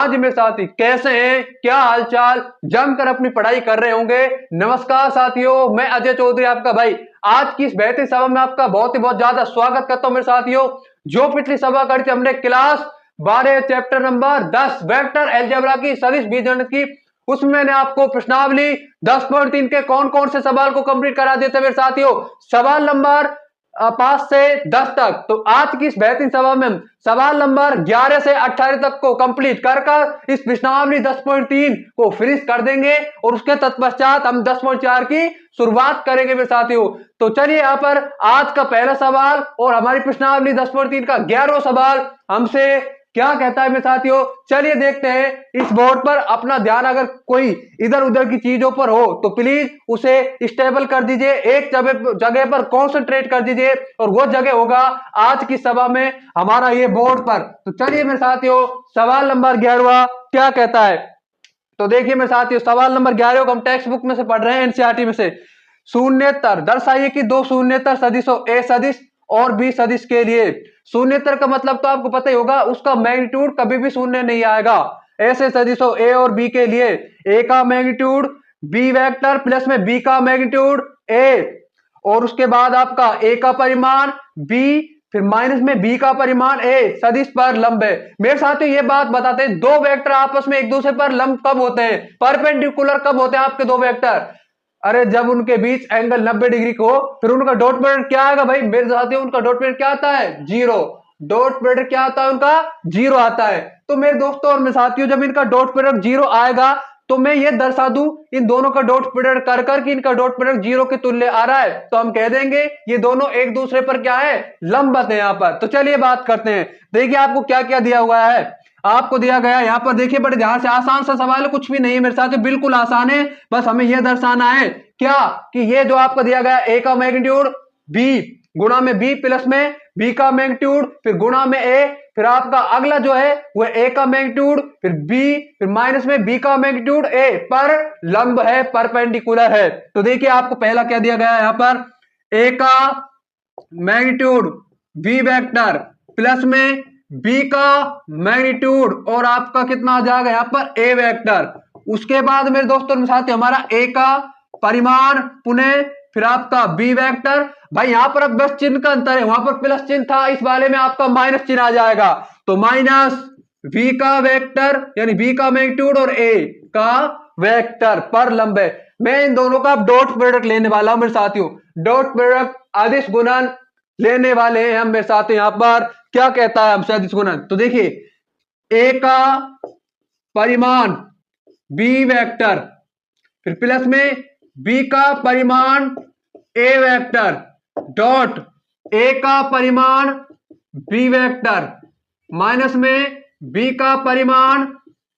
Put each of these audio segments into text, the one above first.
आज मेरे साथी कैसे हैं, क्या हालचाल, जमकर अपनी पढ़ाई कर रहे होंगे। नमस्कार साथियों, मैं अजय चौधरी आपका भाई आज की इस बेहतरीन सभा में आपका बहुत ज्यादा स्वागत करता हूं। मेरे साथियों, जो पिछली सभा करी थी हमने class 12 chapter number 10 vector algebra की सदिश बीजगणित की, उसमें मैंने आपको प्रश्नावली 10.3 के कौन कौन से सवाल को कंप्लीट करा दिए थे। मेरे साथियों, सवाल नंबर 5 से 10 तक, तो आज की इस बेहतरीन सभा में सवाल नंबर 11 से 18 तक को कंप्लीट कर इस प्रश्नावली 10.3 को फिनिश कर देंगे और उसके तत्पश्चात हम 10.4 की शुरुआत करेंगे मेरे साथियों। तो चलिए यहाँ पर आज का पहला सवाल और हमारी प्रश्नावली 10.3 का 11वां सवाल हमसे क्या कहता है मेरे साथियों। चलिए देखते हैं। इस बोर्ड पर अपना ध्यान अगर कोई इधर उधर की चीजों पर हो तो प्लीज उसे स्टेबल कर दीजिए, एक जगह पर कॉन्सेंट्रेट कर दीजिए और वो जगह होगा आज की सभा में हमारा ये बोर्ड पर। तो चलिए मेरे साथियों, सवाल नंबर 11वां क्या कहता है। तो देखिए मेरे साथियों, सवाल नंबर 11 को हम टेक्स्ट बुक में से पढ़ रहे हैं, एनसीईआरटी में से। शून्येतर दर्शाइए कि दो शून्येतर सदिशों ए सदिश और बी सदिश के लिए। शून्येतर का मतलब तो आपको पता ही होगा, उसका मैग्नीट्यूड कभी भी शून्य नहीं आएगा। ऐसे सदिशों ए और बी के लिए ए का मैग्नीट्यूड बी वेक्टर प्लस में बी का मैग्नीट्यूड ए, और उसके बाद आपका ए का परिमाण बी फिर माइनस में बी का परिमाण ए सदिश पर लंब है। मेरे साथ ये बात बताते हैं, दो वेक्टर आपस में एक दूसरे पर लंब कब होते हैं, परपेंडिकुलर कब होते हैं आपके दो वेक्टर। अरे जब उनके बीच एंगल 90 डिग्री को, फिर उनका डॉट प्रोडक्ट क्या आएगा भाई मेरे साथियों, उनका डॉट प्रोडक्ट क्या आता है, जीरो। डॉट प्रोडक्ट क्या आता है उनका, जीरो आता है। तो मेरे दोस्तों और मेरे साथियों, जब इनका डॉट प्रोडक्ट जीरो आएगा तो मैं ये दर्शा दूं इन दोनों का डॉट प्रोडक्ट कर कि इनका डॉट प्रोडक्ट जीरो के तुल्य आ रहा है, तो हम कह देंगे ये दोनों एक दूसरे पर क्या है, लंबवत है यहाँ पर। तो चलिए बात करते हैं। देखिए आपको क्या क्या दिया हुआ है। आपको दिया गया यहाँ पर, देखिए बड़े ध्यान से, आसान सा सवाल है, कुछ भी नहीं है मेरे साथ, बिल्कुल आसान है। बस हमें यह दर्शाना है क्या कि ये जो आपको दिया गया ए का मैग्नीट्यूड बी गुणा में बी प्लस में बी का मैग्नीट्यूड फिर गुणा में ए, फिर आपका अगला जो है वो ए का मैग्नीट्यूड फिर बी फिर माइनस में बी का मैग्नीट्यूड ए पर लंब है, परपेंडिकुलर है। तो देखिए आपको पहला क्या दिया गया है यहाँ पर, ए का मैग्नीट्यूड बी वेक्टर प्लस में बी का मैग्नीट्यूड और आपका कितना आ जाएगा यहाँ पर ए वेक्टर। उसके बाद मेरे दोस्तों के साथ हमारा ए का परिमाण पुनः फिर आपका बी वेक्टर। भाई यहां पर अब बस चिन्ह का अंतर है, वहां पर प्लस चिन्ह था, इस वाले में आपका माइनस चिन्ह आ जाएगा। तो माइनस v का वेक्टर यानी v का मैग्नीट्यूड और a का वेक्टर पर लंब है। मैं इन दोनों का डॉट प्रोडक्ट लेने वाला हूं मेरे साथियों, डॉट प्रोडक्ट अदिश गुणन लेने वाले हैं हम मेरे साथियों। यहां पर क्या कहता है हमसे अदिश गुणन, तो देखिए a का परिमाण b वेक्टर फिर प्लस में b का परिमाण a वेक्टर डॉट a का परिमाण b वेक्टर माइनस में b का परिमाण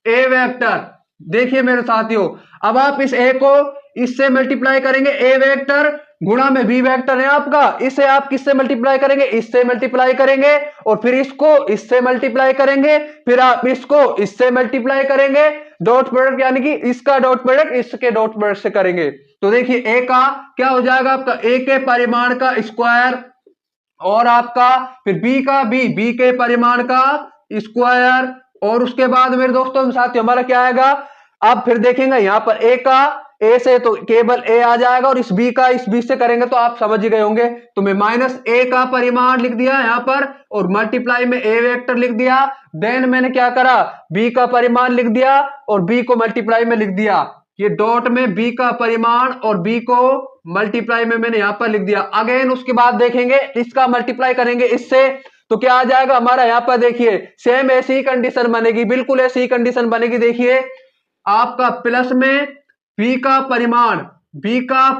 a वेक्टर। देखिए मेरे साथियों, अब आप इस a को इससे मल्टीप्लाई करेंगे, a वेक्टर गुणा में b वेक्टर है आपका, इसे आप किससे मल्टीप्लाई करेंगे, इससे मल्टीप्लाई करेंगे और फिर इसको इससे मल्टीप्लाई करेंगे, फिर आप इसको इससे मल्टीप्लाई करेंगे, डॉट प्रोडक्ट यानी कि इसका डॉट प्रोडक्ट इसके डॉट प्रोडक्ट से करेंगे। तो देखिए ए का क्या हो जाएगा आपका, ए के परिमाण का स्क्वायर और आपका फिर बी के परिमाण का स्क्वायर, और उसके बाद मेरे दोस्तों साथ हमारा क्या आएगा। अब फिर देखेंगे यहां पर ए का, ए से तो केवल ए आ जाएगा और इस बी का इस बी से करेंगे तो आप समझ ही गए होंगे। तो मैं माइनस ए का परिमाण लिख दिया यहां पर और मल्टीप्लाई में ए वेक्टर लिख दिया। देन मैंने क्या करा, बी का परिमाण लिख दिया और बी को मल्टीप्लाई में लिख दिया। ये डॉट में बी का परिमाण और बी को मल्टीप्लाई में मैंने यहां पर लिख दिया। अगेन उसके बाद देखेंगे इसका मल्टीप्लाई करेंगे इससे, तो क्या आ जाएगा हमारा यहाँ पर, देखिए सेम ऐसी ही कंडीशन बनेगी, बिल्कुल ऐसी ही कंडीशन बनेगी। देखिए आपका प्लस में बी का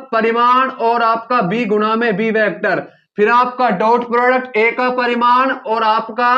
परिमाण और आपका बी गुणा में बी वेक्टर, फिर आपका डॉट प्रोडक्ट ए का परिमाण और आपका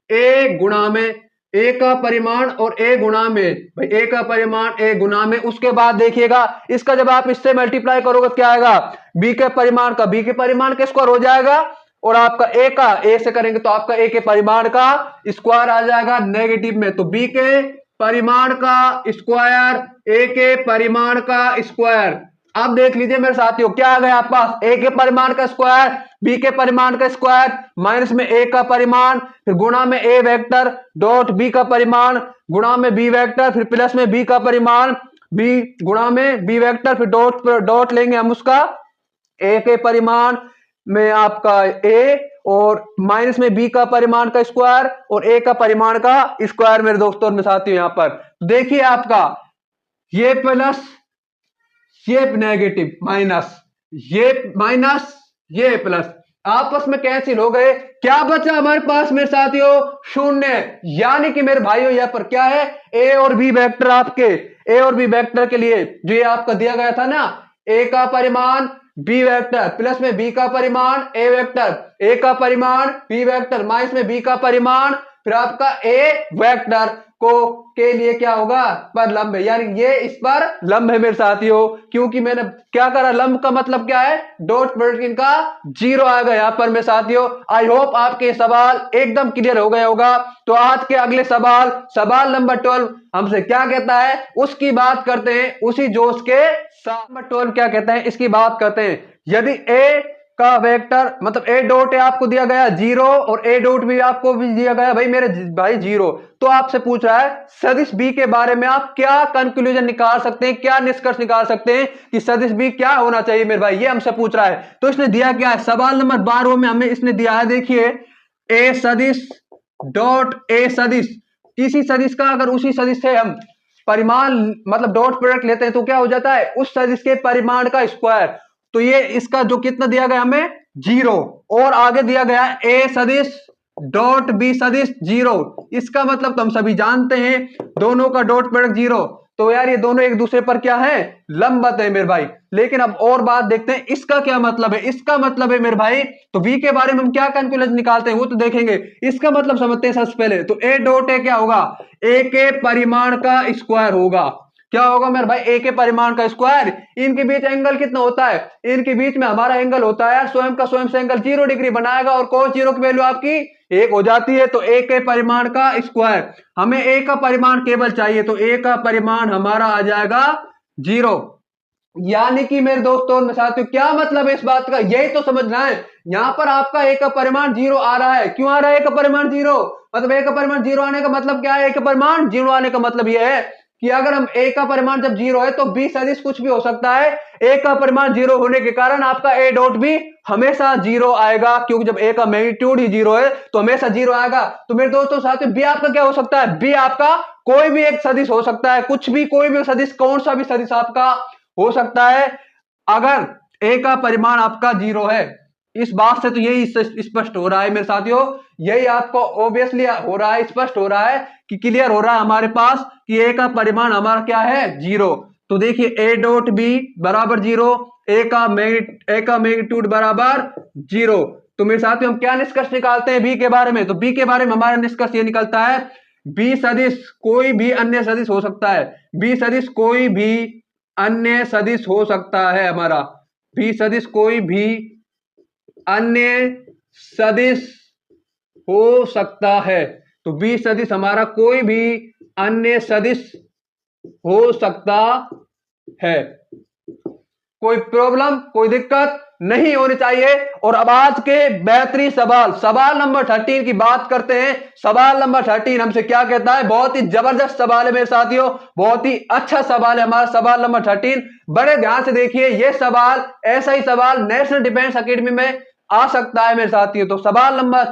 ए गुणा में ए का परिमाण और ए गुणा में, भाई ए का परिमाण ए गुणा में। उसके बाद देखिएगा इसका जब आप इससे मल्टीप्लाई करोगे तो क्या आएगा, बी के परिमाण का बी के परिमाण के स्क्वायर हो जाएगा और आपका ए का ए से करेंगे तो आपका ए के परिमाण का स्क्वायर आ जाएगा नेगेटिव में। तो बी के परिमाण का स्क्वायर ए के परिमाण का स्क्वायर अब देख लीजिए मेरे साथियों क्या आ गया आपके पास, ए के परिमाण का स्क्वायर बी के परिमाण का स्क्वायर माइनस में ए का परिमाण फिर गुणा में ए वेक्टर डॉट बी का परिमाण गुणा में बी वेक्टर फिर प्लस में बी का परिमाण बी गुणा में बी वेक्टर फिर डॉट डॉट लेंगे हम उसका ए के परिमाण में आपका ए और माइनस में बी का परिमाण का स्क्वायर और ए का परिमाण का स्क्वायर मेरे दोस्तों और मेरे साथियों। यहां पर देखिए आपका ये प्लस ये नेगेटिव माइनस ये प्लस आपस में कैंसिल हो गए, क्या बचा हमारे पास मेरे साथियों, शून्य। यानी कि मेरे भाइयों यहां पर क्या है, ए और बी वेक्टर आपके ए और बी वेक्टर के लिए जो ये आपका दिया गया था ना, ए का परिमाण बी वेक्टर प्लस में बी का परिमाण ए वेक्टर, ए का परिमाण बी वेक्टर माइनस में बी का परिमाण फिर आपका ए वेक्टर को के लिए क्या होगा, पर लंब है। यानी ये इस पर लंब है मेरे साथियों, क्योंकि मैंने क्या करा, लंब का मतलब क्या है, डॉट प्रोडक्ट इनका जीरो आएगा यहां पर मेरे साथियों। आई होप आपके सवाल एकदम क्लियर हो गया होगा। तो आज के अगले सवाल नंबर 12 हमसे क्या कहता है उसकी बात करते हैं, उसी जोश के साथ। नंबर 12 क्या कहता है इसकी बात करते हैं। यदि ए का वेक्टर मतलब ए डॉट है आपको दिया गया जीरो और ए डॉट भी आपको भी दिया गया भाई मेरे भाई जीरो, तो आपसे पूछ रहा है सदिश बी के बारे में आप क्या कंक्लूजन निकाल सकते हैं, क्या निष्कर्ष निकाल सकते हैं कि सदिश बी क्या होना चाहिए मेरे भाई, ये हमसे पूछ रहा है। तो इसने दिया क्या है, सवाल नंबर 12 में हमें इसने दिया है, देखिए ए सदिश डॉट ए सदिश, किसी सदिश का अगर उसी सदिश से हम परिमाण मतलब डॉट प्रोडक्ट लेते हैं तो क्या हो जाता है, उस सदिश के परिमाण का स्क्वायर। तो ये इसका जो कितना दिया गया हमें जीरो, और आगे दिया गया ए सदिश डॉट बी सदिश जीरो, इसका मतलब तो हम सभी जानते हैं दोनों का डॉट प्रोडक्ट जीरो, तो यार ये दोनों एक दूसरे पर क्या है, लंबवत है मेरे भाई। लेकिन अब और बात देखते हैं इसका क्या मतलब है, इसका मतलब है मेरे भाई, तो v के बारे में हम क्या कैलकुलेशन निकालते हैं वो तो देखेंगे, इसका मतलब समझते हैं सबसे पहले। तो ए डॉट ए क्या होगा, ए के परिमाण का स्क्वायर होगा, क्या होगा मेरे भाई, ए के परिमाण का स्क्वायर। इनके बीच एंगल कितना होता है, इनके बीच में हमारा एंगल होता है यार स्वयं का स्वयं से एंगल 0 डिग्री बनाएगा और cos 0 की वैल्यू आपकी 1 हो जाती है। तो ए के परिमाण का स्क्वायर, हमें ए का परिमाण केवल चाहिए, तो ए का परिमाण हमारा आ जाएगा 0। यानी कि मेरे दोस्तों और साथियों क्या मतलब है इस बात का, यही तो समझना है। यहां पर आपका ए का परिमाण 0 आ रहा है, क्यों आ रहा है ए का परिमाण 0, मतलब ए का परिमाण 0 आने का मतलब क्या है, ए का परिमाण 0 आने का मतलब यह है कि अगर हम ए का परिमाण जब 0 है तो बी सदिश कुछ भी हो सकता है, ए का परिमाण 0 होने के कारण आपका ए डॉट भी हमेशा 0 आएगा, क्योंकि जब ए का मैग्नीट्यूड ही 0 है तो हमेशा 0 आएगा। तो मेरे दोस्तों साथियों बी आपका क्या हो सकता है, बी आपका कोई भी एक सदिश हो सकता है, कुछ भी कोई भी सदिश, कौन सा भी सदिश आपका हो सकता है अगर ए का परिमाण आपका 0 है। इस बात से तो यही स्पष्ट हो रहा है मेरे साथियों, यही आपको ऑब्वियसली हो रहा है, स्पष्ट हो रहा है कि क्लियर हो रहा है हमारे पास कि ए का परिमाण हमारा क्या है 0। तो देखिए ए डॉट बी बराबर 0, ए का मैग्नीट्यूड बराबर 0। तो मेरे साथियों हम क्या निष्कर्ष निकालते हैं बी के बारे में, तो बी के बारे में हमारा निष्कर्ष ये निकलता है बी सदिश कोई भी अन्य सदिश हो सकता है, बी सदिश कोई भी अन्य सदिश हो सकता है, हमारा बी सदिश कोई भी अन्य सदिश हो सकता है। तो बी सदिश हमारा कोई भी अन्य सदिश हो सकता है, कोई प्रॉब्लम कोई दिक्कत नहीं होनी चाहिए। और अब आज के बेहतरीन सवाल नंबर 13 की बात करते हैं। सवाल नंबर 13 हमसे क्या कहता है, बहुत ही जबरदस्त सवाल है मेरे साथियों, बहुत ही अच्छा सवाल है हमारा सवाल नंबर 13। बड़े ध्यान से देखिए, यह सवाल ऐसा ही सवाल नेशनल डिफेंस एकेडमी में आ सकता है मेरे साथियों। तो सवाल नंबर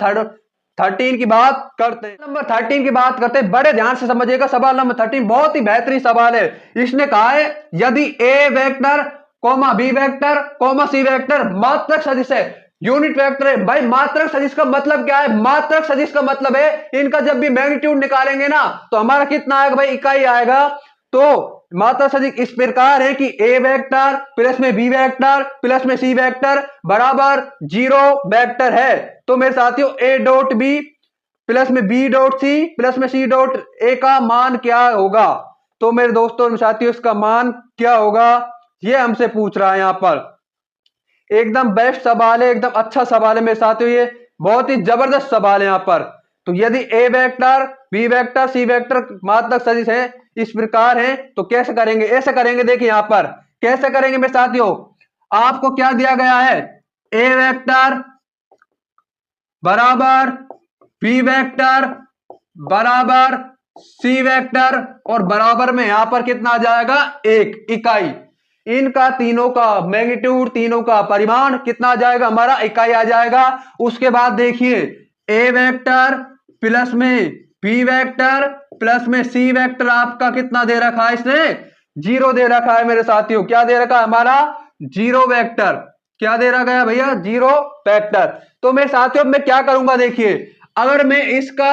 13 की बात करते हैं, नंबर 13 की बात करते हैं, बड़े ध्यान से समझिएगा। सवाल नंबर 13 बहुत ही बेहतरीन सवाल है। इसने कहा है यदि A vector comma B vector comma C vector मात्रक सदिश है, यूनिट वेक्टर है। भाई मात्रक सदिश का मतलब क्या है, मात्रक सदिश का मतलब है इनका जब भी मैग्नीट्यूड निकालेंगे ना तो हमारा कितना आएगा भाई, इकाई आएगा। तो मात्रक सदिश इस प्रकार है कि ए वेक्टर प्लस में बी वेक्टर प्लस में सी वेक्टर बराबर 0 वेक्टर है। तो मेरे साथियों ए डॉट बी प्लस में बी डॉट सी प्लस में सी डॉट ए का मान क्या होगा, तो मेरे दोस्तों साथियों इसका मान क्या होगा ये हमसे पूछ रहा है। यहां पर एकदम बेस्ट सवाल है, एकदम अच्छा सवाल है मेरे साथियों, ये बहुत ही जबरदस्त सवाल है यहां पर। तो यदि A vector B vector C vector मात्रक सदिश है इस प्रकार है तो कैसे करेंगे, ऐसे करेंगे। देखिए यहां पर कैसे करेंगे मेरे साथियों? आपको क्या दिया गया है? ए वेक्टर बराबर बी वेक्टर बराबर सी वेक्टर और बराबर में यहां पर कितना आ जाएगा? एक इकाई। इनका तीनों का मैग्नीट्यूड, तीनों का परिमाण कितना आ जाएगा? हमारा इकाई आ जाएगा। उसके बाद देखिए ए वेक्टर प्लस में बी वेक्टर प्लस में सी वेक्टर आपका कितना दे रखा है? इसने 0 दे रखा है मेरे साथियों। क्या दे रखा है? हमारा 0 वेक्टर। क्या दे रखा है भैया? 0 वेक्टर। तो मेरे साथियों मैं क्या करूंगा देखिए, अगर मैं इसका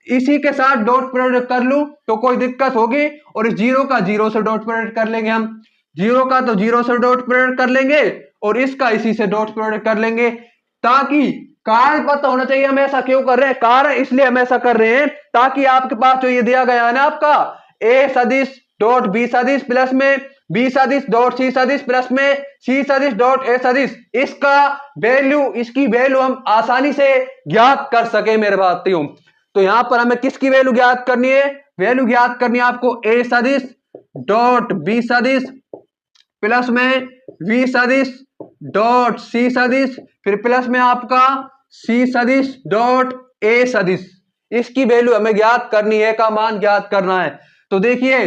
इसी के साथ डॉट प्रोडक्ट कर लूं तो कोई दिक्कत होगी, और इस 0 का 0 से डॉट प्रोडक्ट कर लेंगे हम। 0 का तो 0 से डॉट प्रोडक्ट कर लेंगे और इसका इसी से डॉट प्रोडक्ट कर लेंगे, ताकि कारण पता होना चाहिए हम ऐसा क्यों कर रहे हैं। कारण इसलिए हम ऐसा कर रहे हैं ताकि आपके पास जो ये दिया गया है ना आपका ए सदिश डॉट बी सदिश प्लस में बी सदिश डॉट सी सदिश प्लस में सी सदिश डॉट ए सदिश, इसका वैल्यू, इसकी वैल्यू हम आसानी से ज्ञात कर सके मेरे साथियों। तो यहां पर हमें किसकी वैल्यू ज्ञात करनी है? वैल्यू ज्ञात करनी है आपको ए सदिश डॉट बी सदिश प्लस में वी सदिश डॉट सी सदिश फिर प्लस में आपका सी सदिश डॉट ए सदिश। इसकी वैल्यू हमें ज्ञात करनी है, का मान ज्ञात करना है। तो देखिए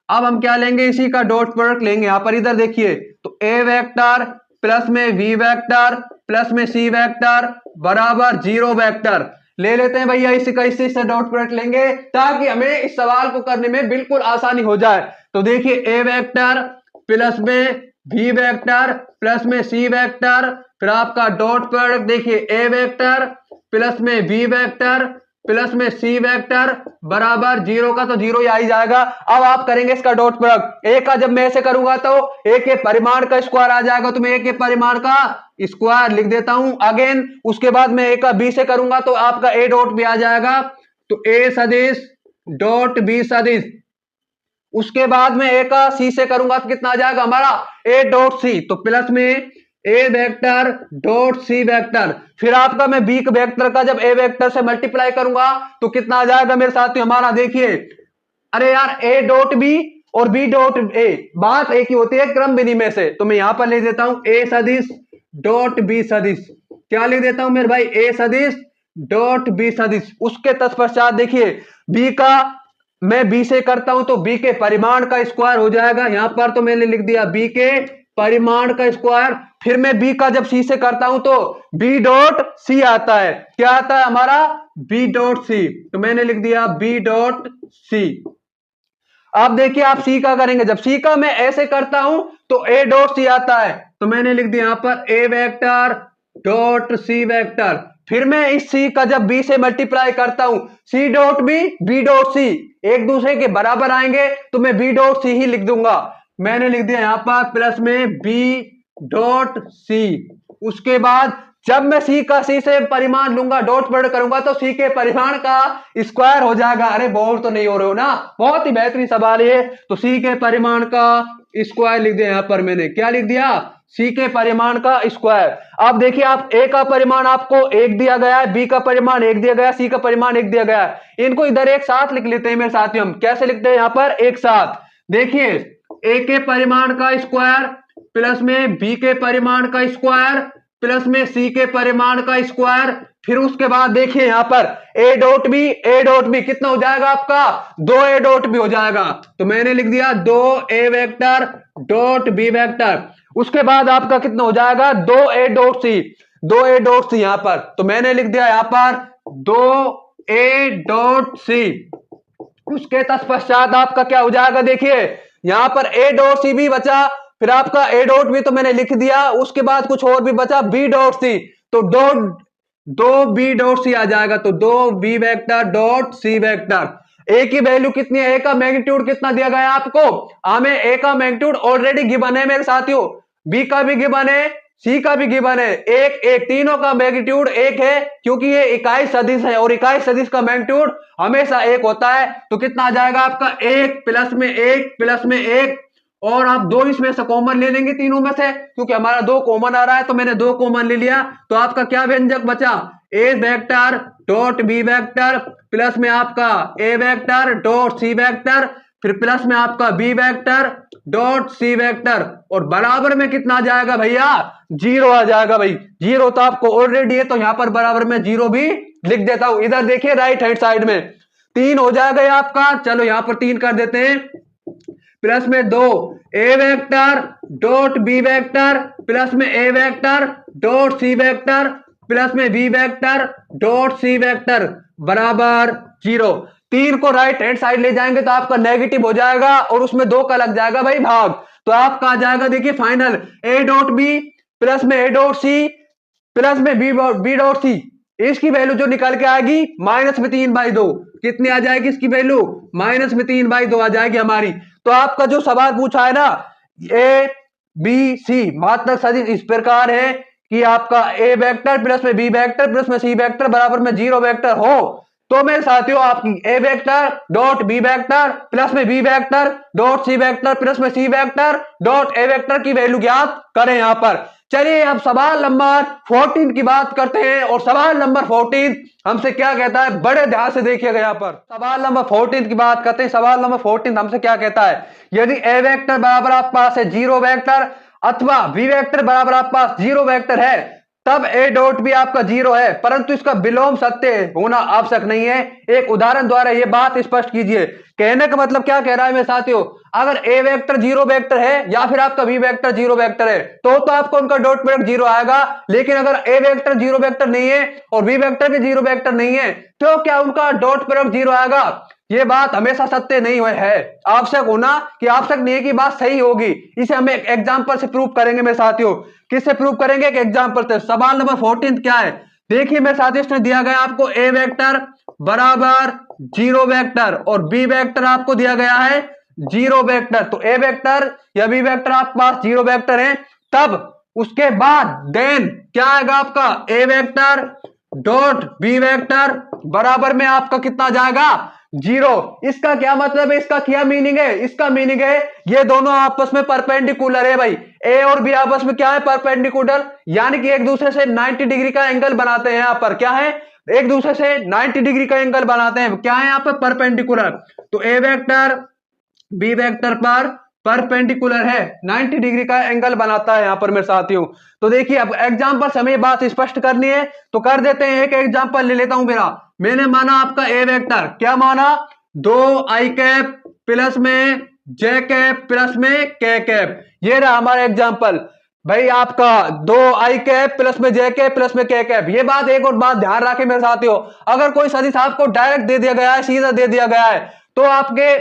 अब हम क्या लेंगे? इसी का डॉट प्रोडक्ट लेंगे। यहां पर इधर देखिए तो ए वेक्टर प्लस में वी वेक्टर प्लस में सी वेक्टर बराबर 0 वेक्टर ले लेते हैं भैया। इसी से डॉट प्रोडक्ट लेंगे ताकि हमें इस सवाल को करने में बिल्कुल आसानी हो जाए। तो देखिए ए वेक्टर प्लस में बी वेक्टर प्लस में सी वेक्टर फिर आपका डॉट प्रोडक्ट देखिए ए वेक्टर प्लस में बी वेक्टर प्लस में सी वेक्टर बराबर 0 का तो 0 ही आ ही जाएगा। अब आप करेंगे इसका डॉट प्रोडक्ट। ए का जब मैं ऐसे करूंगा तो ए के परिमाण का स्क्वायर आ जाएगा, तो मैं ए के परिमाण का स्क्वायर लिख देता हूं अगेन। उसके बाद मैं ए का बी से करूंगा तो आपका ए डॉट बी आ जाएगा, तो ए सदिश डॉट बी सदिश। उसके बाद में ए का सी से करूंगा तो कितना आ जाएगा हमारा? ए डॉट सी, तो प्लस में A vector dot C vector फिर आपका मैं बी वेक्टर का जब ए वेक्टर से मल्टीप्लाई करूंगा तो कितना आ जाएगा मेरे साथियों हमारा? देखिए अरे यार ए डॉट बी और बी डॉट ए बात एक ही होती है क्रम विनिमय से, तो मैं यहां पर लिख देता हूं ए सदिश डॉट बी सदिश। क्या लिख देता हूं मेरे भाई? ए सदिश डॉट बी सदिश। उसके तत्पश्चात देखिए बी का मैं बी से करता हूं तो बी के परिमाण का स्क्वायर हो जाएगा। यहां पर तो मैंने लिख दिया बी के परिमाण का स्क्वायर। फिर मैं बी का जब सी से करता हूं तो बी डॉट सी आता है। क्या आता है हमारा? बी डॉट सी, तो मैंने लिख दिया बी डॉट सी। अब देखिए आप सी का करेंगे, जब सी का मैं ऐसे करता हूं तो ए डॉट सी आता है, तो मैंने लिख दिया यहां पर ए वेक्टर डॉट सी वेक्टर। फिर मैं इस सी का जब बी से मल्टीप्लाई करता हूं, C dot B dot C एक दूसरे के बराबर आएंगे तो मैं बी डॉट सी ही लिख दूंगा। मैंने लिख दिया यहां पर प्लस में बी डॉट सी। उसके बाद जब मैं सी का सी से परिमाण लूंगा डॉट प्रोडक्ट करूंगा तो सी के परिमाण का स्क्वायर हो जाएगा। अरे बोर तो नहीं हो रहे हो ना? बहुत ही बेहतरीन सवाल है। तो सी के परिमाण का स्क्वायर लिख दिया। यहां पर मैंने क्या लिख दिया? सी के परिमाण का स्क्वायर। अब देखिए आप ए का परिमाण आपको 1 दिया गया है, बी का परिमाण 1 दिया गया है, सी का परिमाण 1 दिया गया है। इनको इधर एक साथ लिख लेते हैं मेरे साथियों। हम कैसे लिखते हैं यहां पर? एक साथ देखिए ए के परिमाण का स्क्वायर प्लस में बी के परिमाण का स्क्वायर प्लस में सी के परिमाण का स्क्वायर। फिर उसके बाद देखिए यहां पर ए डॉट बी कितना हो जाएगा आपका? 2 ए डॉट बी हो जाएगा, तो मैंने लिख दिया 2 A vector dot B vector. उसके बाद आपका कितना हो जाएगा? 2 ए डॉट सी, 2 ए डॉट सी यहां पर, तो मैंने लिख दिया यहां पर 2 ए डॉट सी। उसके तत्पश्चात आपका क्या हो जाएगा? देखिए यहां पर ए डॉट सी भी बचा, फिर आपका ए डॉट बी तो मैंने लिख दिया। उसके बाद कुछ और भी बचा बी डॉट सी, तो दो बी डॉट सी आ जाएगा, तो 2 B vector dot C vector. A की वैल्यू कितनी है? ए का मैग्नीट्यूड कितना दिया गया है आपको? हमें ए का मैग्नीट्यूड ऑलरेडी गिवन है मेरे साथियों, बी का भी गिवन है, सी का भी गिवन है। एक तीनों का मैग्नीट्यूड 1 है, क्योंकि ये इकाई सदिश है और इकाई सदिश का मैग्नीट्यूड हमेशा 1 होता है। तो कितना आ जाएगा आपका? 1 प्लस में 1 प्लस में 1, और आप 2 इसमें से कॉमन ले लेंगे तीनों में से, क्योंकि हमारा 2 कॉमन आ रहा है तो मैंने 2 कॉमन ले लिया। तो आपका क्या व्यंजक बचा? A vector dot B vector plus में आपका A vector dot C vector फिर प्लस में आपका B vector dot C vector, और बराबर में कितना आ जाएगा भैया, 0 आ जाएगा भाई। 0 तो आपको ऑलरेडी है, तो यहां पर बराबर में 0 भी लिख देता हूं। इधर देखिए राइट हैंड साइड में 3 हो जाएगा ये आपका, चलो यहां पर 3 कर देते हैं, प्लस में 2 A vector dot B vector, plus में A vector dot C vector, plus में B vector dot C vector बराबर 0। 3 को राइट हैंड साइड ले जाएंगे तो आपका नेगेटिव हो जाएगा और उसमें 2 का लग जाएगा भाई भाग, तो आपका आ जाएगा देखिए final A dot B plus में ए डॉट सी प्लस में बी डॉट सी। इसकी वैल्यू जो निकल के आएगी माइनस में 3/2, कितनी आ जाएगी इसकी वैल्यू, माइनस में 3/2 आ जाएगी हमारी। तो आपका जो सवाल पूछा है ना ए बी सी मात्रक सदिश इस प्रकार है कि आपका ए वेक्टर प्लस में बी वेक्टर प्लस में सी वेक्टर बराबर में 0 वेक्टर हो, तो मेरे साथियों आपकी A vector dot B vector plus में B vector dot C vector plus में C vector dot A vector की वैल्यू ज्ञात करें यहां पर। चलिए अब सवाल नंबर 14 की बात करते हैं, और सवाल नंबर 14 हमसे क्या कहता है, बड़े ध्यान से देखिएगा यहाँ पर। सवाल नंबर 14 की बात करते हैं। सवाल नंबर 14 हमसे क्या कहता है, यदि ए वेक्टर बराबर आपके पास है 0 वेक्टर अथवा बी वेक्टर बराबर आपके पास 0 वेक्टर है, तब ए डॉट भी आपका 0 है, परंतु इसका विलोम सत्य होना आवश्यक नहीं है। एक उदाहरण द्वारा यह बात स्पष्ट कीजिए। कहने का मतलब क्या कह रहा है मेरे साथियों, अगर ए वेक्टर 0 वेक्टर है या फिर आपका बी वेक्टर 0 वेक्टर है तो आपको उनका डॉट प्रोडक्ट 0 आएगा, लेकिन अगर ए वेक्टर 0 वेक्टर नहीं है और बी वेक्टर भी 0 वेक्टर नहीं है तो क्या उनका डॉट प्रोडक्ट 0 आएगा। ये बात हमेशा सत्य नहीं है, आवश्यक होना कि आवश्यक नहीं है कि बात सही होगी। इसे हम एक एग्जांपल से प्रूव करेंगे मेरे साथियों। किससे प्रूव करेंगे, एक एग्जांपल से। सवाल नंबर 14 क्या है, देखिए मेरे साथियों इसने दिया गया आपको ए वेक्टर बराबर 0 वेक्टर और बी वेक्टर आपको दिया गया है 0 वेक्टर। तो ए वेक्टर या बी वेक्टर आपके पास 0 वेक्टर है, तब उसके बाद देन क्या आएगा आपका A vector dot B vector बराबर में आपका कितना जाएगा 0। इसका क्या मतलब है, इसका क्या मीनिंग है, इसका मीनिंग है ये दोनों आपस में परपेंडिकुलर है भाई। ए और बी आपस में क्या है, परपेंडिकुलर, यानी कि एक दूसरे से 90 डिग्री का एंगल बनाते हैं। यहाँ पर क्या है, एक दूसरे से 90 डिग्री का एंगल बनाते हैं, क्या है यहाँ पर परपेंडिकुलर। तो ए वेक्टर बी वेक्टर पर परपेंडिकुलर है, 90 डिग्री का एंगल बनाता है यहाँ पर मेरे साथियों। तो देखिए अब एग्जांपल से हमें बात स्पष्ट करनी है तो कर देते हैं। एक एग्जांपल ले लेता हूं मेरा। मैंने माना आपका ए वेक्टर, क्या माना, 2 आई कैप प्लस में जे कैप प्लस में के कैप। ये रहा हमारा एग्जांपल भाई, आपका 2 आई कैप प्लस में जे कैप प्लस में के कैप। ये बात एक और बात ध्यान रखें मेरे साथियों, अगर कोई सदिश आपको डायरेक्ट दे दिया गया है, सीधा दे दिया गया है, तो आपके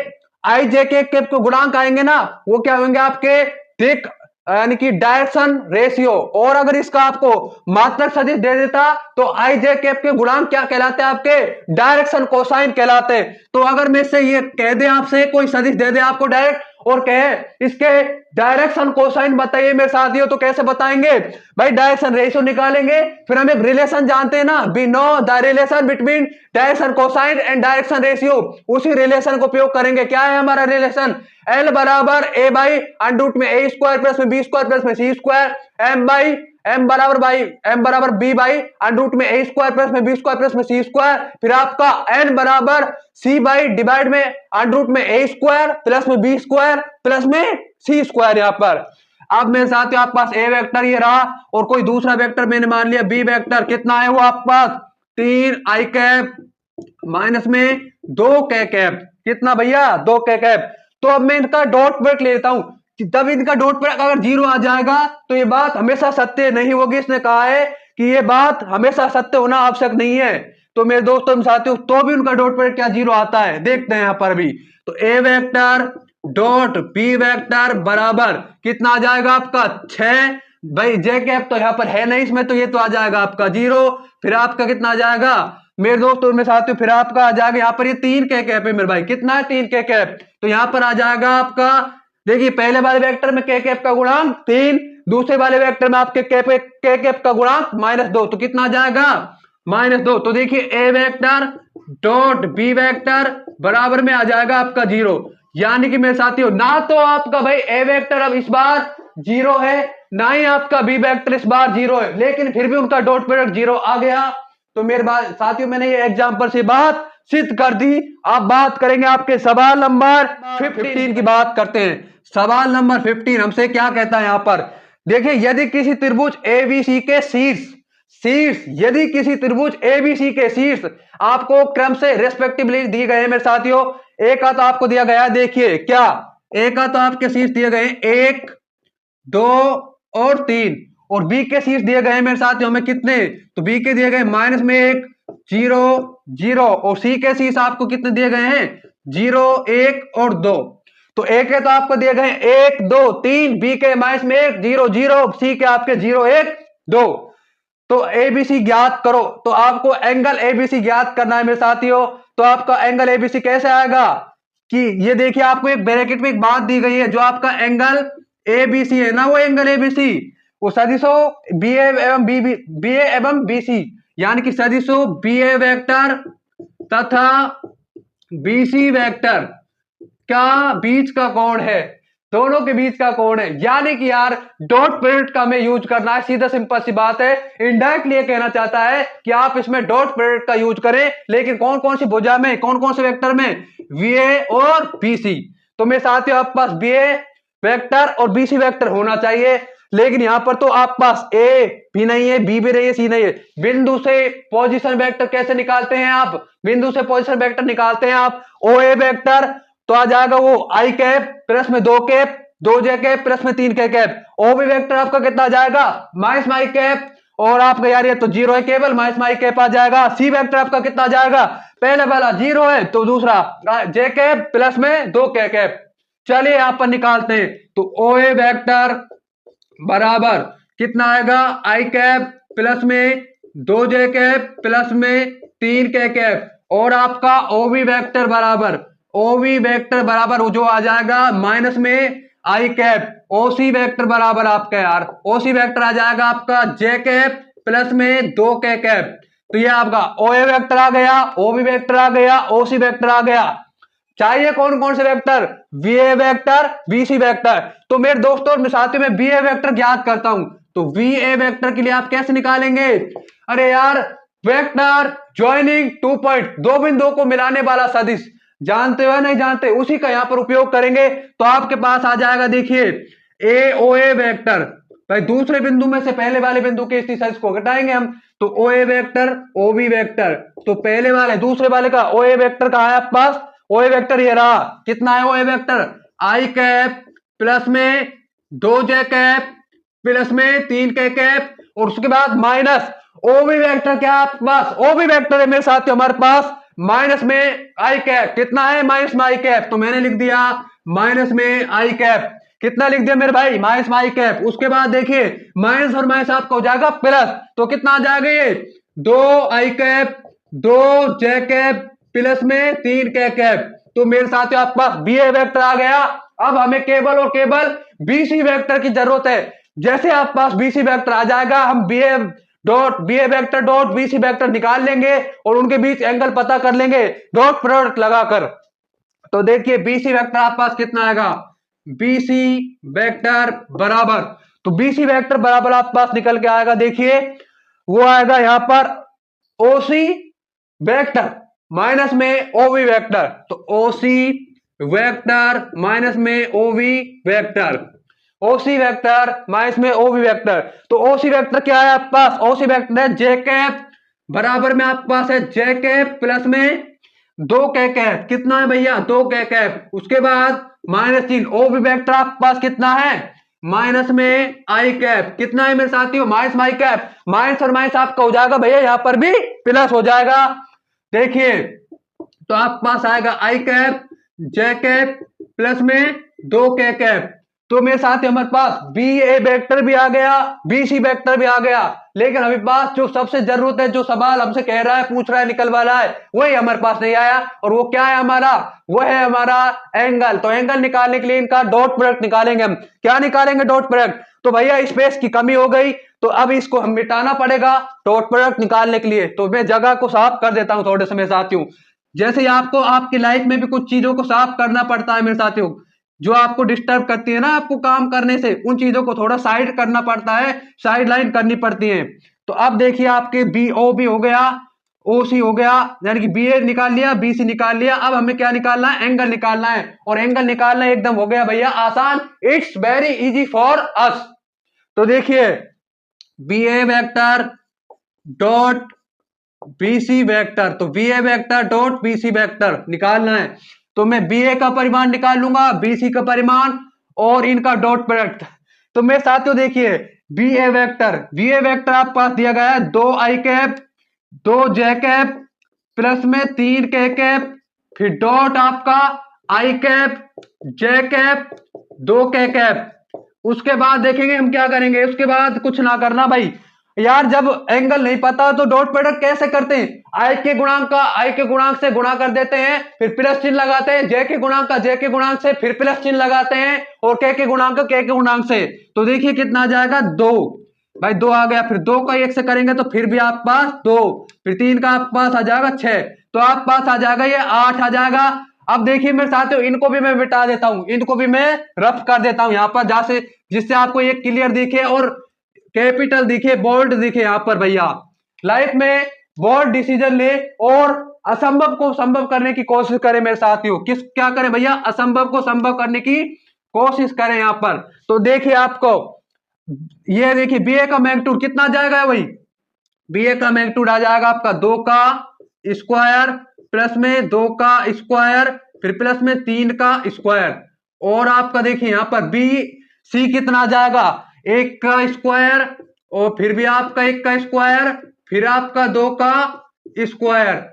आई जे के कैप को गुणांक आएंगे ना, वो क्या होंगे आपके दिक यानी कि डायरेक्शन रेशियो। और अगर इसका आपको मात्रक सदिश दे देता तो आई जे कैप के गुणांक क्या कहलाते हैं, आपके डायरेक्शन कोसाइन कहलाते हैं। तो अगर मैं से ये कह दे, आपसे कोई सदिश दे दे आपको डायरेक्ट और कहे इसके डायरेक्शन कोसाइन बताइए मेरे साथियों, तो कैसे बताएंगे भाई, डायरेक्शन रेशियो निकालेंगे। फिर हम एक रिलेशन जानते हैं ना, we know the relation between direction cosine and direction ratio, उसी रिलेशन को उपयोग करेंगे। क्या है हमारा रिलेशन, एल बराबर ए बाई अंडर में ए स्क्वायर प्लस में बी स्क्वायर प्लस में सी स्क्वायर, एम बराबर बी बाई अंडर में ए स्क्वायर प्लस में बी स्क्वायर प्लस में सी स्क्वायर, फिर आपका एन बराबर सी बाई डिवाइड में अंडर में ए स्क्वायर प्लस में बी स्क्वायर प्लस में सी स्क्वायर। यहाँ पर अब मेरे साथ आपके पास ए वेक्टर ये रहा और कोई दूसरा वेक्टर मैंने मान लिया बी वेक्टर, कितना है वो आपके पास 3 आई कैप माइनस में 2 के कैप, कितना भैया 2 के कैप। तो अब मैं इनका डॉट प्रोडक्ट ले लेता हूं, तब इनका डॉट प्रोडक्ट अगर 0 आ जाएगा तो ये बात हमेशा सत्य नहीं होगी। इसने कहा है कि ये बात हमेशा सत्य होना आवश्यक नहीं है। तो मेरे दोस्तों साथियों तो भी उनका डॉट प्रोडक्ट क्या 0 आता है, देखते हैं यहां पर भी। तो ए वेक्टर डॉट बी वेक्टर बराबर कितना आ जाएगा आपका 6 भाई, जे कैप तो यहाँ पर है नहीं इसमें, तो ये तो आ जाएगा आपका 0। फिर आपका कितना आ जाएगा मेरे दोस्तों में साथियों, फिर आपका आ जाएगा यहाँ पर ये 3 के कैप है मेरे भाई, कितना है 3 के कैप। तो यहाँ पर आ जाएगा आपका, देखिए पहले वाले वेक्टर में के कैप का गुणांक 3, दूसरे वाले वेक्टर में आपके के कैप का गुणांक -2, तो कितना आ जाएगा -2। तो देखिए ए वेक्टर डॉट बी वेक्टर बराबर में आ जाएगा आपका 0, यानी कि मेरे साथियों ना तो आपका भाई ए वेक्टर अब इस बार 0 है, ना ही आपका बी वेक्टर इस बार 0 है, लेकिन फिर भी उनका डॉट प्रोडक्ट 0 आ गया। तो मेरे साथियों मैंने ये एग्जांपल से बात सिद्ध कर दी। अब बात करेंगे आपके सवाल नंबर 15 की बात करते हैं। सवाल नंबर 15 हमसे क्या कहता है यहां पर, देखिए यदि किसी त्रिभुज एबीसी के शीर्ष यदि किसी त्रिभुज एबीसी के शीर्ष आपको क्रम से रेस्पेक्टिवली दिए गए हैं मेरे साथियों, ए का तो आपको दिया गया है, देखिए क्या ए का तो आपके शीर्ष दिए गए हैं 1 2 और 3, और बी के शीर्ष दिए गए हैं मेरे साथियों में कितने, तो बी के दिए गए माइनस में 1 0 0, और सी के शीर्ष आपको कितने दिए गए हैं 0 1 और 2। तो ए के तो आपको दिए गए 1 2 3, बी के माइनस में 1 0 0, सी के आपके 0 1 2। तो एबीसी ज्ञात करो, तो आपको एंगल एबीसी ज्ञात करना है मेरे साथियों। तो आपका एंगल एबीसी कैसे आएगा कि ये देखिए आपको एक ब्रैकेट में एक बात दी गई है, जो आपका एंगल एबीसी है ना, वो एंगल एबीसी वो सदिशों बी ए एवं बीसी, यानी कि सदिशों बी ए वेक्टर तथा बीसी वेक्टर का बीच का कोण है, दोनों के बीच का कोण है। यानी कि यार डॉट प्रोडक्ट का हमें यूज करना है, सीधा सिंपल सी बात है। इनडायरेक्टली ये कहना चाहता है कि आप इसमें डॉट प्रोडक्ट का यूज करें, लेकिन कौन कौन सी भुजा में, कौन कौन से वेक्टर में, वीए और बीसी। तो मेरे साथियों आपके पास बीए वेक्टर और बीसी वेक्टर होना चाहिए, लेकिन यहां पर तो आप पास ए भी नहीं है, बी भी नहीं है, सी नहीं है। बिंदु से पोजीशन वेक्टर कैसे निकालते हैं आप, बिंदु से पोजीशन वेक्टर निकालते हैं आप, ओ ए वेक्टर तो आ जाएगा वो आई कैप प्लस में 2 कैप 2 जे कैप प्लस में 3 के कैप। ओ बी वेक्टर आपका कितना आ जाएगा माइनस माई कैप, और आपका यार ये तो 0 है केवल, माइनस माई कैप आ जाएगा। सी वेक्टर आपका कितना आ जाएगा, पहले वाला 0 है तो दूसरा जे कैप प्लस में 2 के कैप। चलिए यहां पर निकालते हैं, तो ओ ए वेक्टर बराबर कितना आएगा आई कैप प्लस में 2 जे कैप प्लस में 3 के कैप, और आपका ओवी वेक्टर बराबर वो जो आ जाएगा माइनस में आई कैप, ओसी वेक्टर बराबर आपका यार ओसी वेक्टर आ जाएगा आपका जे कैप प्लस में 2 के कैप। तो ये आपका ओ ए वेक्टर आ गया, ओबी वेक्टर आ गया, ओसी वेक्टर आ गया। चाहिए कौन कौन से वेक्टर, वीए वेक्टर बीसी वेक्टर। तो मेरे दोस्तों और साथियों में वीए वेक्टर ज्ञात करता हूं, तो वीए वेक्टर के लिए आप कैसे निकालेंगे, अरे यार वेक्टर ज्वाइनिंग 2 पॉइंट, दो बिंदुओं को मिलाने वाला सदिश, जानते हो नहीं जानते, उसी का यहां पर उपयोग करेंगे। तो आपके पास आ जाएगा देखिए ए ओ ए वेक्टर, भाई दूसरे बिंदु में से पहले वाले बिंदु के इसी सदिश को घटाएंगे हम, तो ओ A vector O B vector, तो पहले वाले दूसरे वाले का ओ ए वेक्टर का है आपके पास, ओ ए वेक्टर ये रहा, कितना है ओ A vector I cap plus में 2 जे कैप प्लस में 3 के कैप, और उसके बाद माइनस ओबी वेक्टर क्या है आपके पास, ओबी वेक्टर है मेरे साथ हमारे पास माइनस में आई कैप, कितना है माइनस में आई कैप, तो मैंने लिख दिया माइनस में आई कैप, कितना लिख दिया मेरे भाई माइनस में आई कैप। उसके बाद देखिए माइनस और माइनस आपका हो जाएगा प्लस, तो कितना आ जाएगा ये 2 आई कैप 2 जे कैप प्लस में 3 के कैप। तो मेरे साथ आपके पास बी ए वेक्टर आ गया। अब हमें केवल और केवल बीसी वेक्टर की जरूरत है। जैसे आपके पास बीसी वेक्टर आ जाएगा, हम B A vector dot BC vector निकाल लेंगे और उनके बीच एंगल पता कर लेंगे डॉट प्रोडक्ट लगाकर। तो देखिए बीसी वेक्टर आपके पास कितना आएगा, बीसी वेक्टर बराबर, तो बीसी वेक्टर बराबर आपके पास निकल के आएगा, देखिए वो आएगा यहां पर ओसी वेक्टर माइनस में ओवी वेक्टर, तो ओसी वेक्टर माइनस में ओवी वेक्टर, ओसी वेक्टर माइनस में ओवी वेक्टर। तो ओसी वेक्टर क्या है आपके पास, ओसी वेक्टर है जे कैप बराबर में आपके पास है जे कैप प्लस में 2 के कैप, कितना है भैया 2 के कैप। उसके बाद माइनस 3, ओवी वेक्टर आपके पास कितना है माइनस में आई कैप, कितना है मेरे साथियों माइनस में आई कैप, माइनस और माइनस आपका हो जाएगा भैया यहां पर भी प्लस हो जाएगा। देखिए तो आपके पास आएगा आई कैप जे कैप प्लस में 2 के कैप। तो मेरे साथ हमारे पास बी ए वेक्टर भी आ गया, बी सी वेक्टर भी आ गया, लेकिन हमारे पास जो सबसे जरूरत है, जो सवाल हमसे कह रहा है पूछ रहा है निकल वाला है, वही हमारे पास नहीं आया, और वो क्या है हमारा, वो है हमारा एंगल। तो एंगल निकालने के लिए इनका डॉट प्रोडक्ट निकालेंगे हम, क्या निकालेंगे डॉट प्रोडक्ट। तो भैया स्पेस की कमी हो गई, तो अब इसको हम मिटाना पड़ेगा डॉट प्रोडक्ट निकालने के लिए। तो मैं जगह को साफ कर देता हूं थोड़े समय साथियों, जैसे आपको आपकी लाइफ में भी कुछ चीजों को साफ करना पड़ता है मेरे साथियों, जो आपको डिस्टर्ब करती है ना आपको काम करने से, उन चीजों को थोड़ा साइड करना पड़ता है, साइड लाइन करनी पड़ती है। तो अब देखिए आपके बी ओ भी हो गया, ओ सी हो गया, यानी कि बी ए निकाल लिया, बी सी निकाल लिया। अब हमें क्या निकालना है, एंगल निकालना है, और एंगल निकालना एकदम हो गया भैया आसान, it's very easy for us. तो देखिए B A vector dot B C vector, तो B A vector dot B C vector निकालना है। तो मैं बी ए का परिमाण निकाल लूंगा, बी सी का परिमाण और इनका डॉट प्रोडक्ट। तो मेरे साथियों देखिए बी ए वेक्टर आपके पास दिया गया है 2 आई कैप 2 जे कैप प्लस में 3 के कैप, फिर डॉट आपका आई कैप जे कैप 2 के कैप। उसके बाद देखेंगे हम क्या करेंगे, उसके बाद कुछ ना करना भाई यार, जब एंगल नहीं पता तो डॉट प्रोडक्ट कैसे करते हैं, आई के गुणांक का आई के गुणांक से गुणा कर देते हैं, फिर प्लस चिन्ह लगाते हैं, जे के गुणांक का जे के गुणांक से फिर प्लस चिन्ह लगाते हैं, और के गुणांक का के गुणांक से। तो देखिए कितना आ जाएगा 2 भाई, 2 आ गया, फिर 2 का 1 से करेंगे तो फिर भी आपके पास 2, फिर 3 का आपके पास आ जाएगा 6, तो आपके पास आ जाएगा ये 8 आ जाएगा। अब देखिए मेरे साथियों इनको भी मैं मिटा देता हूं, इनको भी मैं रफ कर देता हूं यहां पर, जहां से जिससे आपको ये क्लियर दिखे और कैपिटल दिखे, बोल्ड दिखे यहां पर भैया। लाइफ में बोल्ड डिसीजन ले और असंभव को संभव करने की कोशिश करें मेरे साथियों। क्या करें भैया, असंभव को संभव करने की कोशिश करें यहां पर। तो देखिए आपको ये देखिए बी ए का मैग्नीट्यूड कितना जाएगा भाई, बी ए का मैग्नीट्यूड आ जाएगा आपका 2 का स्क्वायर प्लस में 2 का स्क्वायर फिर प्लस में 3 का स्क्वायर, और आपका देखिए यहां पर बी सी कितना आ जाएगा 1 का स्क्वायर और फिर भी आपका 1 का स्क्वायर फिर आपका 2 का स्क्वायर,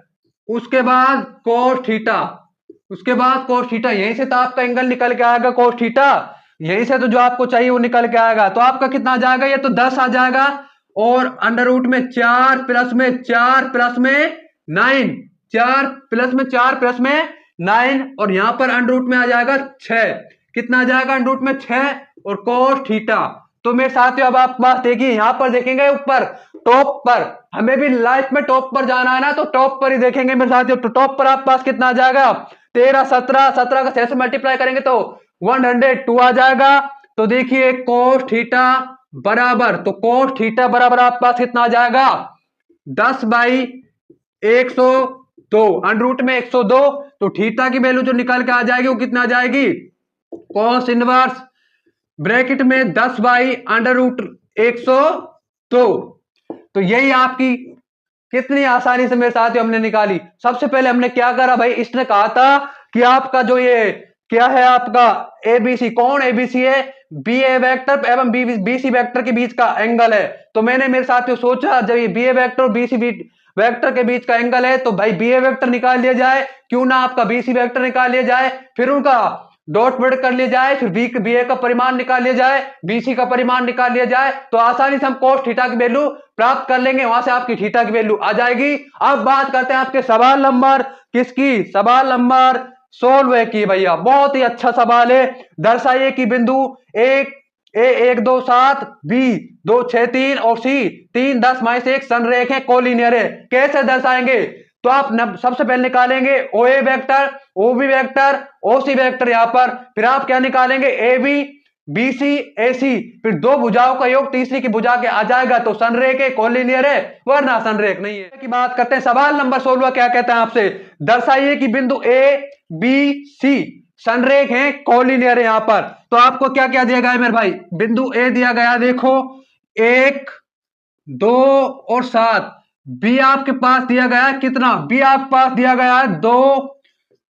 उसके बाद कोस थीटा, उसके बाद कोस थीटा, यहीं से तो आपका एंगल निकल के आएगा कोस थीटा, यहीं से तो जो आपको चाहिए वो निकल के आएगा। तो आपका कितना आ जाएगा, ये तो 10 आ जाएगा, और अंडर रूट में 4 प्लस में 4 प्लस में 9, 4 प्लस में 4 प्लस में 9, और यहां पर अंडर रूट में आ जाएगा 6, कितना आ जाएगा अंडर रूट में 6 और कोस थीटा। तो मेरे साथियों अब आप पास देखिए यहां पर देखेंगे ऊपर टॉप पर, हमें भी लाइफ में टॉप पर जाना है ना, तो टॉप पर ही देखेंगे मेरे साथियों। तो टॉप पर आप पास कितना आ जाएगा 13 17 17 का 6 से मल्टीप्लाई करेंगे तो 102 आ जाएगा। तो देखिए कोस थीटा बराबर, तो कोस थीटा बराबर आपके पास कितना आ जाएगा 10/102, अंडर रूट में 102, तो थीटा की वैल्यू जो निकल के आ जाएगी वो कितना आ जाएगी कोस इनवर्स ब्रैकेट में 10/√102। तो यही आपकी कितनी आसानी से मेरे साथ हमने निकाली। सबसे पहले हमने क्या करा भाई, इसने कहा था कि आपका जो ये क्या है आपका एबीसी, कौन एबीसी है, बी ए वेक्टर एवं बी सी वेक्टर के बीच का एंगल है। तो मैंने मेरे साथियों सोचा जब ये बी ए वेक्टर और बी सी वेक्टर के बीच का एंगल है तो भाई बी ए वेक्टर निकाल लिया जाए, क्यों ना आपका बी सी वेक्टर निकाल लिया जाए, फिर उनका डॉट प्रोडक्ट कर लिया जाए, फिर बी ए का परिमाण निकाल लिया जाए, बी सी का परिमाण निकाल लिया जाए, तो आसानी से हम कोस थीटा की वैल्यू प्राप्त कर लेंगे, वहां से आपकी थीटा की वैल्यू आ जाएगी। अब बात करते हैं आपके सवाल नंबर किसकी, सवाल नंबर 16 की भैया। बहुत ही अच्छा सवाल है, दर्शाइए कि बिंदु एक ए 1 2 7 बी 2 6 3 और सी 3 10 -1 संरेख है, कोलिनियर है। कैसे दर्शाएंगे, तो आप सबसे पहले निकालेंगे ओ A vector, O B vector, O C vector यहां पर, फिर आप क्या निकालेंगे ए बी बी सी ए सी, फिर दो भुजाओं का योग तीसरी की भुजा के आ जाएगा, तो संरेख है, कोलिनियर है, वरना संरेख नहीं है। की बात करते हैं सवाल नंबर 16 क्या कहता है आपसे, दर्शाइए कि बिंदु ए बी सी संरेख है, कोलिनियर है यहां पर। तो आपको क्या क्या दिया गया है मेरे भाई, बिंदु ए दिया गया देखो 1 2 और 7, बी आपके पास दिया गया है कितना, बी आपके पास दिया गया है 2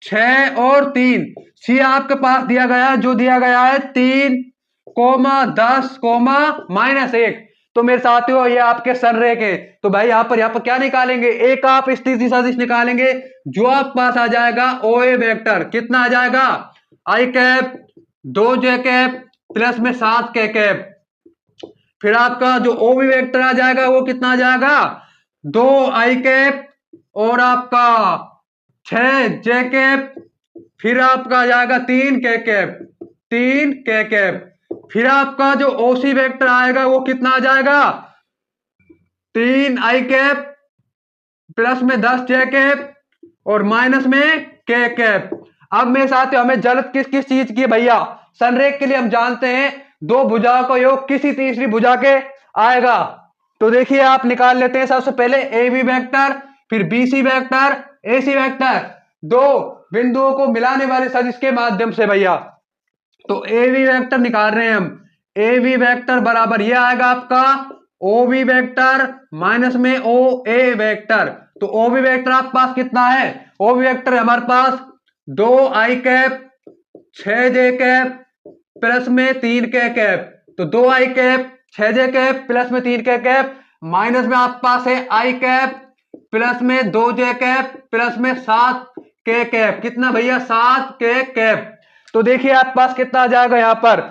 6 और 3, सी आपके पास दिया गया है जो दिया गया है 3 10 -1। तो मेरे साथियों ये आपके संरेख है। तो भाई यहाँ पर क्या निकालेंगे, एक आप स्थिति सदिश निकालेंगे, जो आपके पास आ जाएगा ओ ए वेक्टर, कितना आ जाएगा आई कैप 2 जे कैप प्लस में 7 के कैप, फिर आपका जो ओ बी वेक्टर आ जाएगा वो कितना आ जाएगा 2 आई कैप और आपका 6 जे कैप, फिर आपका आ जाएगा 3 के कैप 3 के कैप, फिर आपका जो ओसी वेक्टर आएगा वो कितना आ जाएगा 3 आई कैप प्लस में 10 जे कैप और माइनस में के कैप। अब मेरे साथ हमें जरूरत किस किस चीज की है भैया, संरेख के लिए हम जानते हैं दो भुजाओं का योग किसी तीसरी भुजा के आएगा। तो देखिए आप निकाल लेते हैं सबसे पहले ए बी वेक्टर, फिर बीसी वेक्टर, एसी वेक्टर, दो बिंदुओं को मिलाने वाले सदिश के माध्यम से भैया। तो ए वी वेक्टर निकाल रहे हैं हम। ए वी वेक्टर बराबर ये आएगा आपका ओ वी वेक्टर माइनस में ओ ए वेक्टर। तो ओ वी वेक्टर आपके पास कितना है? ओ वी वेक्टर हमारे पास 2 आई कैप 6 जे कैप प्लस में 3 के कैप। तो 2 आई कैप 6 जे कैप प्लस में 3 के कैप माइनस में आपके पास है आई कैप प्लस में 2 जे कैप प्लस में 7 के कैप। कितना भैया? 7 के कैप। तो देखिए आपके पास कितना आ जाएगा, यहां पर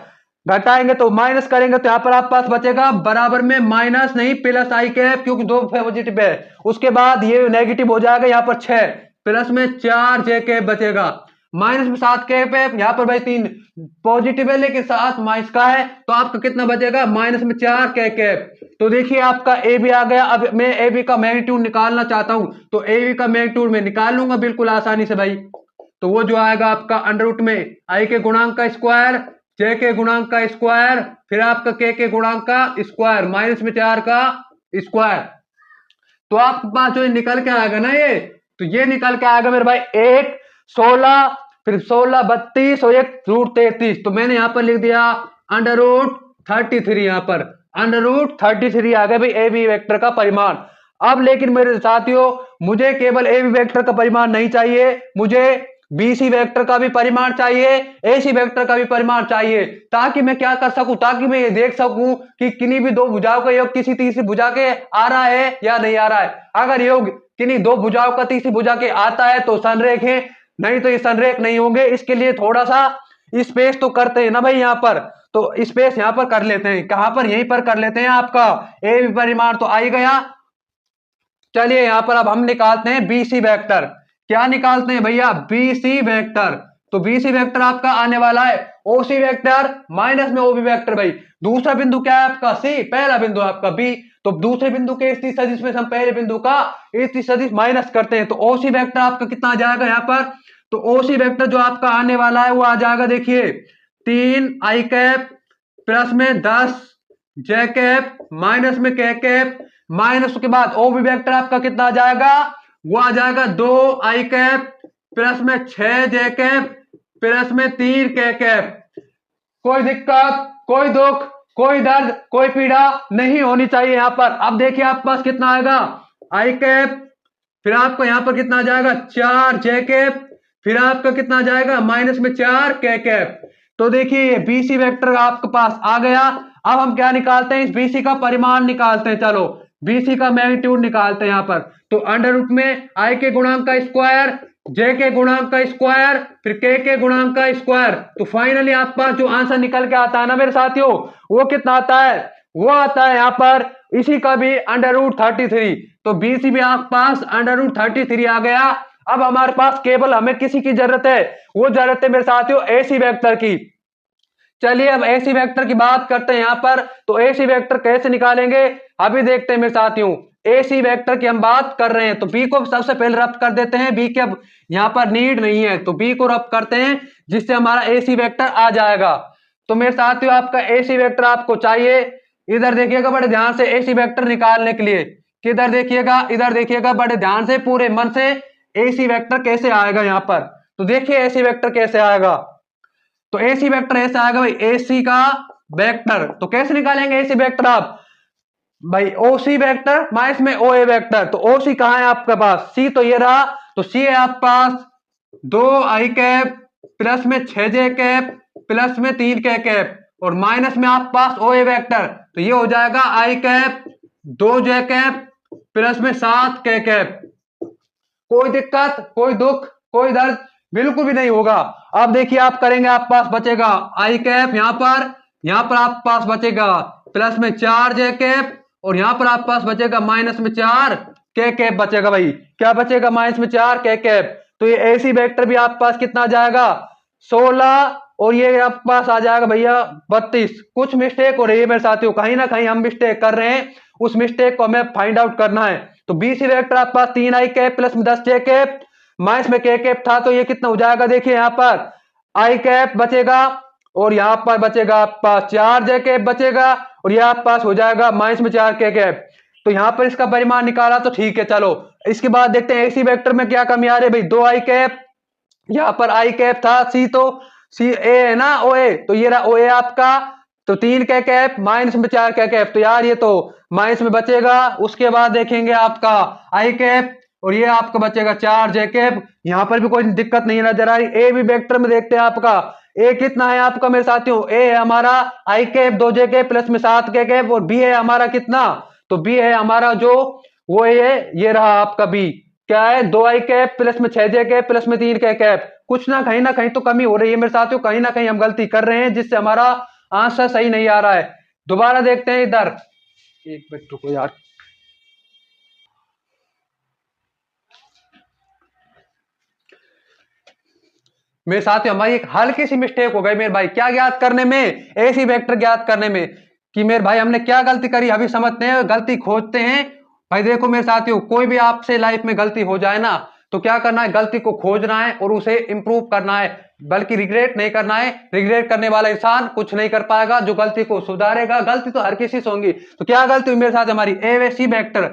घटाएंगे तो माइनस करेंगे तो यहां पर आपके पास बचेगा बराबर में माइनस नहीं प्लस आई कैप, क्योंकि दो पॉजिटिव है। उसके बाद ये नेगेटिव हो जाएगा, यहां पर 6 प्लस में 4 जे कैप बचेगा माइनस में 7 कैप है। यहां पर भाई 3 पॉजिटिव है लेकिन 7 माइनस का है, तो आपका कितना बचेगा? माइनस में 4 के कैप। तो देखिए आपका ए बी आ गया। अब मैं ए बी का मैग्नीट्यूड निकालना चाहता हूं, तो ए बी का मैग्नीट्यूड में निकाल लूंगा बिल्कुल आसानी से भाई। तो वो जो आएगा आपका अंडर रूट में आई के गुणांक का स्क्वायर, जे के गुणांक का स्क्वायर, फिर आपका के गुणांक का स्क्वायर माइनस में 4 का स्क्वायर। तो आपके पास जो निकल के आएगा ना ये, तो ये निकल के आएगा मेरे भाई 1 16 फिर 16 32 और 1 रूट 33। तो मैंने यहां पर लिख दिया अंडर रूट 33। यहां पर अंडर रूट 33 आ गया भाई ए बी वेक्टर का परिमाण। अब लेकिन मेरे साथियों मुझे केवल ए बी वेक्टर का परिमाण नहीं चाहिए, मुझे बीसी वेक्टर का भी परिमाण चाहिए, एसी वेक्टर का भी परिमाण चाहिए, ताकि मैं क्या कर सकूं, ताकि मैं ये देख सकूं कि किन्हीं भी दो भुजाओं का योग किसी तीसरी भुजा के आ रहा है या नहीं आ रहा है। अगर योग किन्हीं दो भुजाओं का तीसरी भुजा के आता है तो संरेख है, नहीं तो ये संरेख नहीं होंगे। इसके लिए थोड़ा सा स्पेस तो करते हैं ना भाई यहां पर, तो स्पेस यहां पर कर लेते हैं। कहां पर? यहीं पर कर लेते हैं। आपका ए बी परिमाण तो आ ही गया। चलिए यहां पर अब हम निकालते हैं बीसी वेक्टर। क्या निकालते हैं भैया? BC vector. तो बीसी वेक्टर आपका आने वाला है ओसी वेक्टर माइनस में ओबी वेक्टर। भाई दूसरा बिंदु क्या है आपका? सी। पहला बिंदु आपका बी। तो दूसरे बिंदु के स्थिति सदिश में हम पहले बिंदु का स्थिति सदिश माइनस करते हैं। तो ओसी वेक्टर आपका कितना आ जाएगा यहां पर? तो ओसी वेक्टर जो आपका आने वाला है वो आ जाएगा, देखिए 3 आई कैप प्लस में 10 जे कैप माइनस में के कैप माइनस के बाद ओबी वेक्टर आपका कितना आ जाएगा? वो आ जाएगा 2 आई कैप प्लस में 6 जे कैप प्लस में 3 के कैप। कोई दिक्कत, कोई दुख, कोई दर्द, कोई पीड़ा नहीं होनी चाहिए यहां पर। अब देखिए आपके पास कितना आएगा? आई कैप फिर आपको यहां पर कितना आ जाएगा? 4 जे कैप फिर आपका कितना आ जाएगा? माइनस में 4 के कैप। तो देखिए बीसी वेक्टर आपके पास आ गया। अब हम क्या निकालते हैं? इस बीसी का परिमाण निकालते हैं। चलो बीसी का मैग्नीट्यूड निकालते हैं यहां पर। तो अंडर रूट में आई के गुणांक का स्क्वायर, जे के गुणांक का स्क्वायर, फिर के गुणांक का स्क्वायर। तो फाइनली आपके पास जो आंसर निकल के आता है ना मेरे साथियों, वो कितना आता है? वो आता है यहां पर इसी का भी अंडर रूट 33। तो बीसी भी आपके पास अंडर रूट 33 आ गया। अब हमारे पास केवल हमें किसी की जरूरत है, वो जरूरत है मेरे साथियों एसी वेक्टर की। चलिए अब एसी वेक्टर की बात करते हैं यहां पर। तो एसी वेक्टर कैसे निकालेंगे अभी देखते हैं मेरे साथियों। एसी वेक्टर की हम बात कर रहे हैं तो बी को सबसे पहले रब्त कर देते हैं। बी के अब यहां पर नीड नहीं है तो बी को रब्त करते हैं, जिससे हमारा एसी वेक्टर आ जाएगा। तो मेरे साथियों आपका एसी वेक्टर आपको चाहिए। इधर देखिएगा बड़े ध्यान से एसी वेक्टर निकालने के लिए, किधर देखिएगा? इधर देखिएगा बड़े ध्यान से, पूरे मन से। एसी वेक्टर कैसे आएगा यहां पर? तो देखिए एसी वेक्टर कैसे आएगा। तो एसी वेक्टर ऐसे आएगा भाई, एसी का वेक्टर। तो कैसे निकालेंगे एसी वेक्टर आप? भाई ओसी वेक्टर माइनस में ओ ए वेक्टर। तो ओसी कहां है आपके पास? सी। तो ये रहा। तो सी है आपके पास 2 आई कैप प्लस में 6 जे कैप प्लस में 3 के कैप और माइनस में आपके पास ओ ए वेक्टर। तो ये हो जाएगा आई कैप 2 जे कैप प्लस में 7 के कैप। कोई दिक्कत, कोई दुख, कोई दर्द बिल्कुल भी नहीं होगा। अब देखिए आप करेंगे, आपके पास बचेगा आई कैप यहां पर आपके पास बचेगा प्लस में 4 जे कैप और यहां पर आपके पास बचेगा माइनस में 4 के कैप बचेगा। भाई क्या बचेगा? माइनस में 4 के कैप। तो ये एसी वेक्टर भी आपके पास कितना जाएगा? 16 और ये आपके पास आ जाएगा भैया 32। कुछ मिस्टेक हो रही है मेरे साथियों, कहीं ना कहीं हम मिस्टेक कर रहे हैं, उस मिस्टेक को हमें फाइंड आउट करना है। तो बीसी वेक्टर आपके पास 3 आई कैप प्लस में 10 जे कैप माइनस में के कैप था। तो ये कितना हो जाएगा? देखिए यहां पर आई कैप बचेगा और यहां पर बचेगा आपके पास 4 जे कैप बचेगा और यह आपके पास हो जाएगा माइनस में 4 के कैप। तो यहाँ पर इसका परिमाण निकाला तो ठीक है। चलो इसके बाद देखते हैं एसी वेक्टर में क्या कमी आ रही है भाई। 2 आई कैप, यहाँ पर आई कैप था, सी तो सी ए है ना, ओ ए, तो ये रहा ओ ए आपका। तो 3 के कैप माइनस में 4 के कैप, तो यार ये तो माइनस में बचेगा। उसके बाद देखेंगे आपका आई कैप, और ये आपका बचेगा 4 जे कैप। यहाँ पर भी कोई दिक्कत नहीं नजर आ रही। ए भी वेक्टर में देखते हैं आपका ए कितना है आपका मेरे साथियों। ए है हमारा आई कैप 2 जे कैप प्लस में 7 के कैप, और बी है हमारा कितना, तो बी है हमारा जो वो ये रहा आपका बी, क्या है 2 आई कैप प्लस में 6 जे कैप प्लस में 3 के कैप। कुछ ना कहीं तो कमी हो रही है मेरे साथियों, कहीं ना कहीं हम गलती कर रहे हैं जिससे हमारा आंसर सही नहीं आ रहा है। दोबारा देखते हैं इधर, एक मिनट रुको यार। मेरे साथियों हमारी एक हल्की सी मिस्टेक हो गई मेरे भाई, क्या ज्ञात करने में, एसी वेक्टर ज्ञात करने में, कि मेरे भाई हमने क्या गलती करी अभी समझते हैं, गलती खोजते हैं। भाई देखो मेरे साथियों, कोई भी आपसे लाइफ में गलती हो जाए ना, तो क्या करना है, गलती को खोजना है और उसे इंप्रूव करना है, बल्कि रिग्रेट नहीं करना है। रिग्रेट करने वाला इंसान कुछ नहीं कर पाएगा, जो गलती को सुधारेगा। गलती तो हर किसी से होंगी, तो क्या गलती हुई मेरे साथ हमारी, ए वे सी वेक्टर।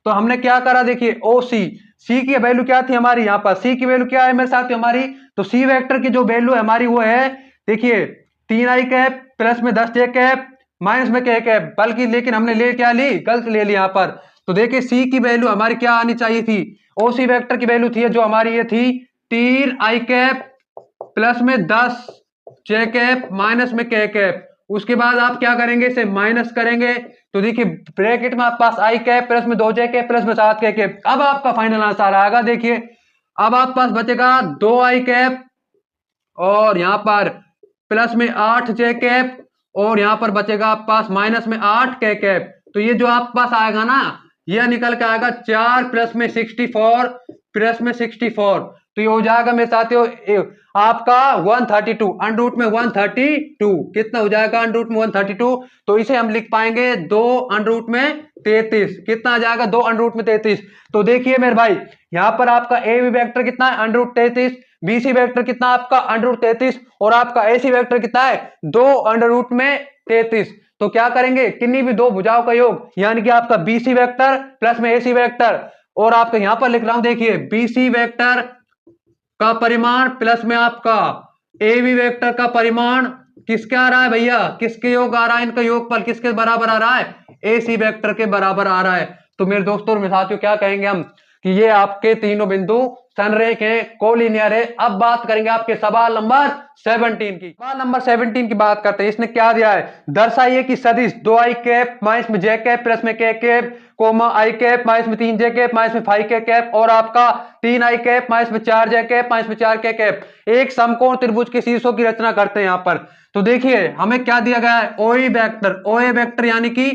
तो हमने क्या करा, देखिए ओ सी, सी की वैल्यू क्या थी हमारी, यहाँ पर सी की वैल्यू क्या है मेरे साथ हमारी, तो सी वेक्टर की जो वैल्यू है हमारी वो है, देखिए 3 आई कैप प्लस में 10 जे कैप माइनस में के कैप, बल्कि लेकिन हमने ले क्या ली, गलत ले ली यहाँ पर। तो देखिए सी की वैल्यू हमारी क्या आनी चाहिए थी, ओ सी वेक्टर की वैल्यू थी जो हमारी ये थी 3 आई कैप प्लस में 10 जे कैप माइनस में के कैप। उसके बाद आप क्या करेंगे, इसे माइनस करेंगे, तो देखिए ब्रैकेट में आपके पास आई कैप प्लस में 2 जे कैप प्लस में 7 के कैप। अब आपका फाइनल आंसर आएगा, देखिए अब आपके पास बचेगा 2 आई कैप और यहां पर प्लस में 8 जे कैप, और यहां पर बचेगा आपके पास माइनस में 8 के कैप। तो ये जो आपके पास आएगा ना, यह निकल के आएगा 4 प्लस में 64 प्लस में 64। तो ये हो जाएगा मेरे साथियों आपका 132, अंडर रूट में 132 कितना हो जाएगा, अंडर रूट में 132। तो इसे हम लिख पाएंगे 2 अंडर रूट में 33, कितना आ जाएगा, 2 अंडर रूट में 33। तो देखिए मेरे भाई यहां पर आपका ए बी वेक्टर कितना है, अंडर रूट 33, बीसी वेक्टर कितना आपका अंडर रूट 33, और आपका एसी वेक्टर कितना है 2 अंडर रूट में 33। तो क्या करेंगे, किन्हीं भी दो भुजाओं का योग, यानी कि आपका बीसी वेक्टर प्लस में एसी वेक्टर, और आपका यहां पर लिख रहा हूं देखिए बीसी वेक्टर का परिमाण प्लस में आपका ए बी वेक्टर का परिमाण किसके आ रहा है भैया, किसके योग आ रहा है, इनका योगफल किसके बराबर आ रहा है, ए सी वेक्टर के बराबर आ रहा है। तो मेरे दोस्तों और मेरे साथियों क्या कहेंगे हम, कि ये आपके तीनों बिंदु संरेख है, कोलिनियर है। अब बात करेंगे आपके सवाल नंबर 17 की। सवाल नंबर 17 की बात करते हैं, इसने क्या दिया है, दर्शाइए कि सदिश 2 आई कैप माइनस में जे कैप प्लस में के कैप कोमा आई कैप माइनस में 3 जे कैप माइनस में 5 के कैप, और आपका 3 आई कैप माइनस में 4 जे कैप माइनस में 4 के कैप एक समकोण त्रिभुज के शीर्षों की रचना करते हैं। यहाँ पर तो देखिए हमें क्या दिया गया है, ओई वेक्टर, ओए वेक्टर यानी कि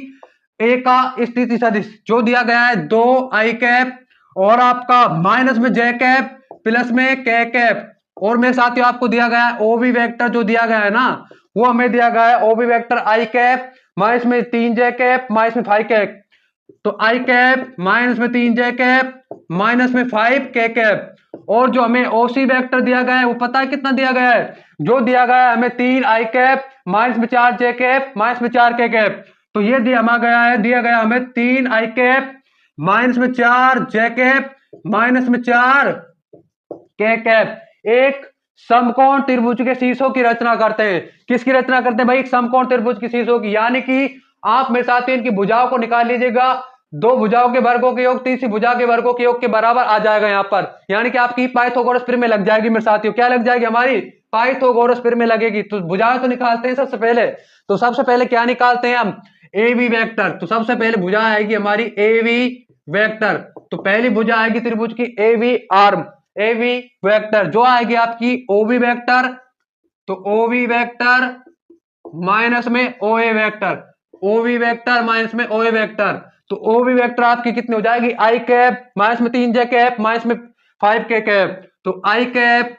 ए का स्थिति सदिश जो दिया गया है 2 आई कैप और आपका माइनस में जे कैप प्लस में के कैप, और मेरे साथियों आपको दिया गया है ओबी वेक्टर, जो दिया गया है ना वो हमें दिया गया है ओबी वेक्टर आई कैप माइनस में 3 जे कैप माइनस में 5 कैप। तो आई कैप माइनस में 3 जे कैप माइनस में 5 के कैप, और जो हमें ओसी वेक्टर दिया गया है वो पता है कितना दिया गया है, जो दिया गया है हमें 3 आई कैप माइनस में 4 जे कैप माइनस में 4 के कैप। तो ये दिया गया हमें 3 आई कैप माइनस में 4 जे कैप माइनस में 4 के कैप एक समकोण त्रिभुज के शीर्षों की रचना करते हैं। किसकी रचना करते हैं भाई, एक समकोण त्रिभुज की शीर्षों की, यानी कि आप मेरे साथ इनकी भुजाओं को निकाल लीजिएगा, दो भुजाओं के वर्गों के योग तीसरी भुजा के वर्गों के योग के बराबर आ जाएगा यहाँ पर, यानी कि आपकी पाइथागोरस प्रमेय लग जाएगी मेरे साथियों। क्या लग जाएगी, हमारी पाइथागोरस प्रमेय लगेगी। तो भुजाएं तो निकालते हैं सबसे पहले, तो सबसे पहले क्या निकालते हैं हम, ए बी वेक्टर। तो सबसे पहले भुजा आएगी हमारी ए बी वेक्टर, तो पहली भुजा आएगी त्रिभुज की A B arm, A B vector जो आएगी आपकी ओ बी वेक्टर, तो ओ बी वेक्टर माइनस में O A vector, O B vector minus में ओ ए वेक्टर। तो ओ बी वेक्टर आपकी कितनी हो जाएगी, आई कैप माइनस में 3 जे कैप माइनस में 5 के कैप, तो आई कैप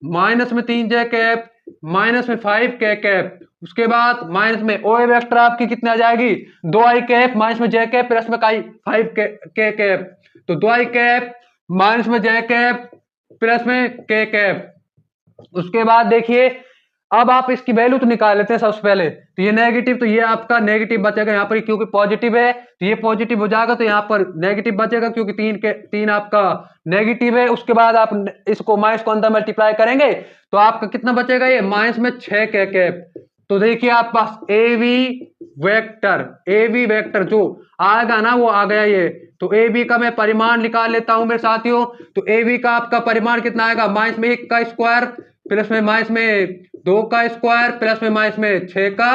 माइनस में 3 जे कैप माइनस में 5 के कैप। उसके बाद माइनस में ओ ए वेक्टर आपकी कितनी आ जाएगी, 2 आई कैप माइनस में जे कैप प्लस में 5 के कैप, तो 2 आई कैप माइनस में जे कैप प्लस में के कैप। उसके बाद देखिए अब आप इसकी वैल्यू तो निकाल लेते हैं सबसे पहले। तो ये नेगेटिव, तो ये आपका नेगेटिव बचेगा यहाँ पर, क्योंकि पॉजिटिव है तो ये पॉजिटिव हो जाएगा, तो यहाँ पर नेगेटिव बचेगा क्योंकि तीन आपका नेगेटिव है। उसके बाद आप इसको माइनस को अंदर मल्टीप्लाई करेंगे तो आपका कितना बचेगा, ये माइनस में 6 के कैप। तो देखिए आप पास ए वी वेक्टर जो आएगा ना वो आ गया ये। तो ए बी का मैं परिमाण निकाल लेता हूं मेरे साथियों। तो ए बी का आपका परिमाण कितना आएगा, माइनस में 1 का स्क्वायर प्लस में माइनस में 2 का स्क्वायर प्लस में माइनस में 6 का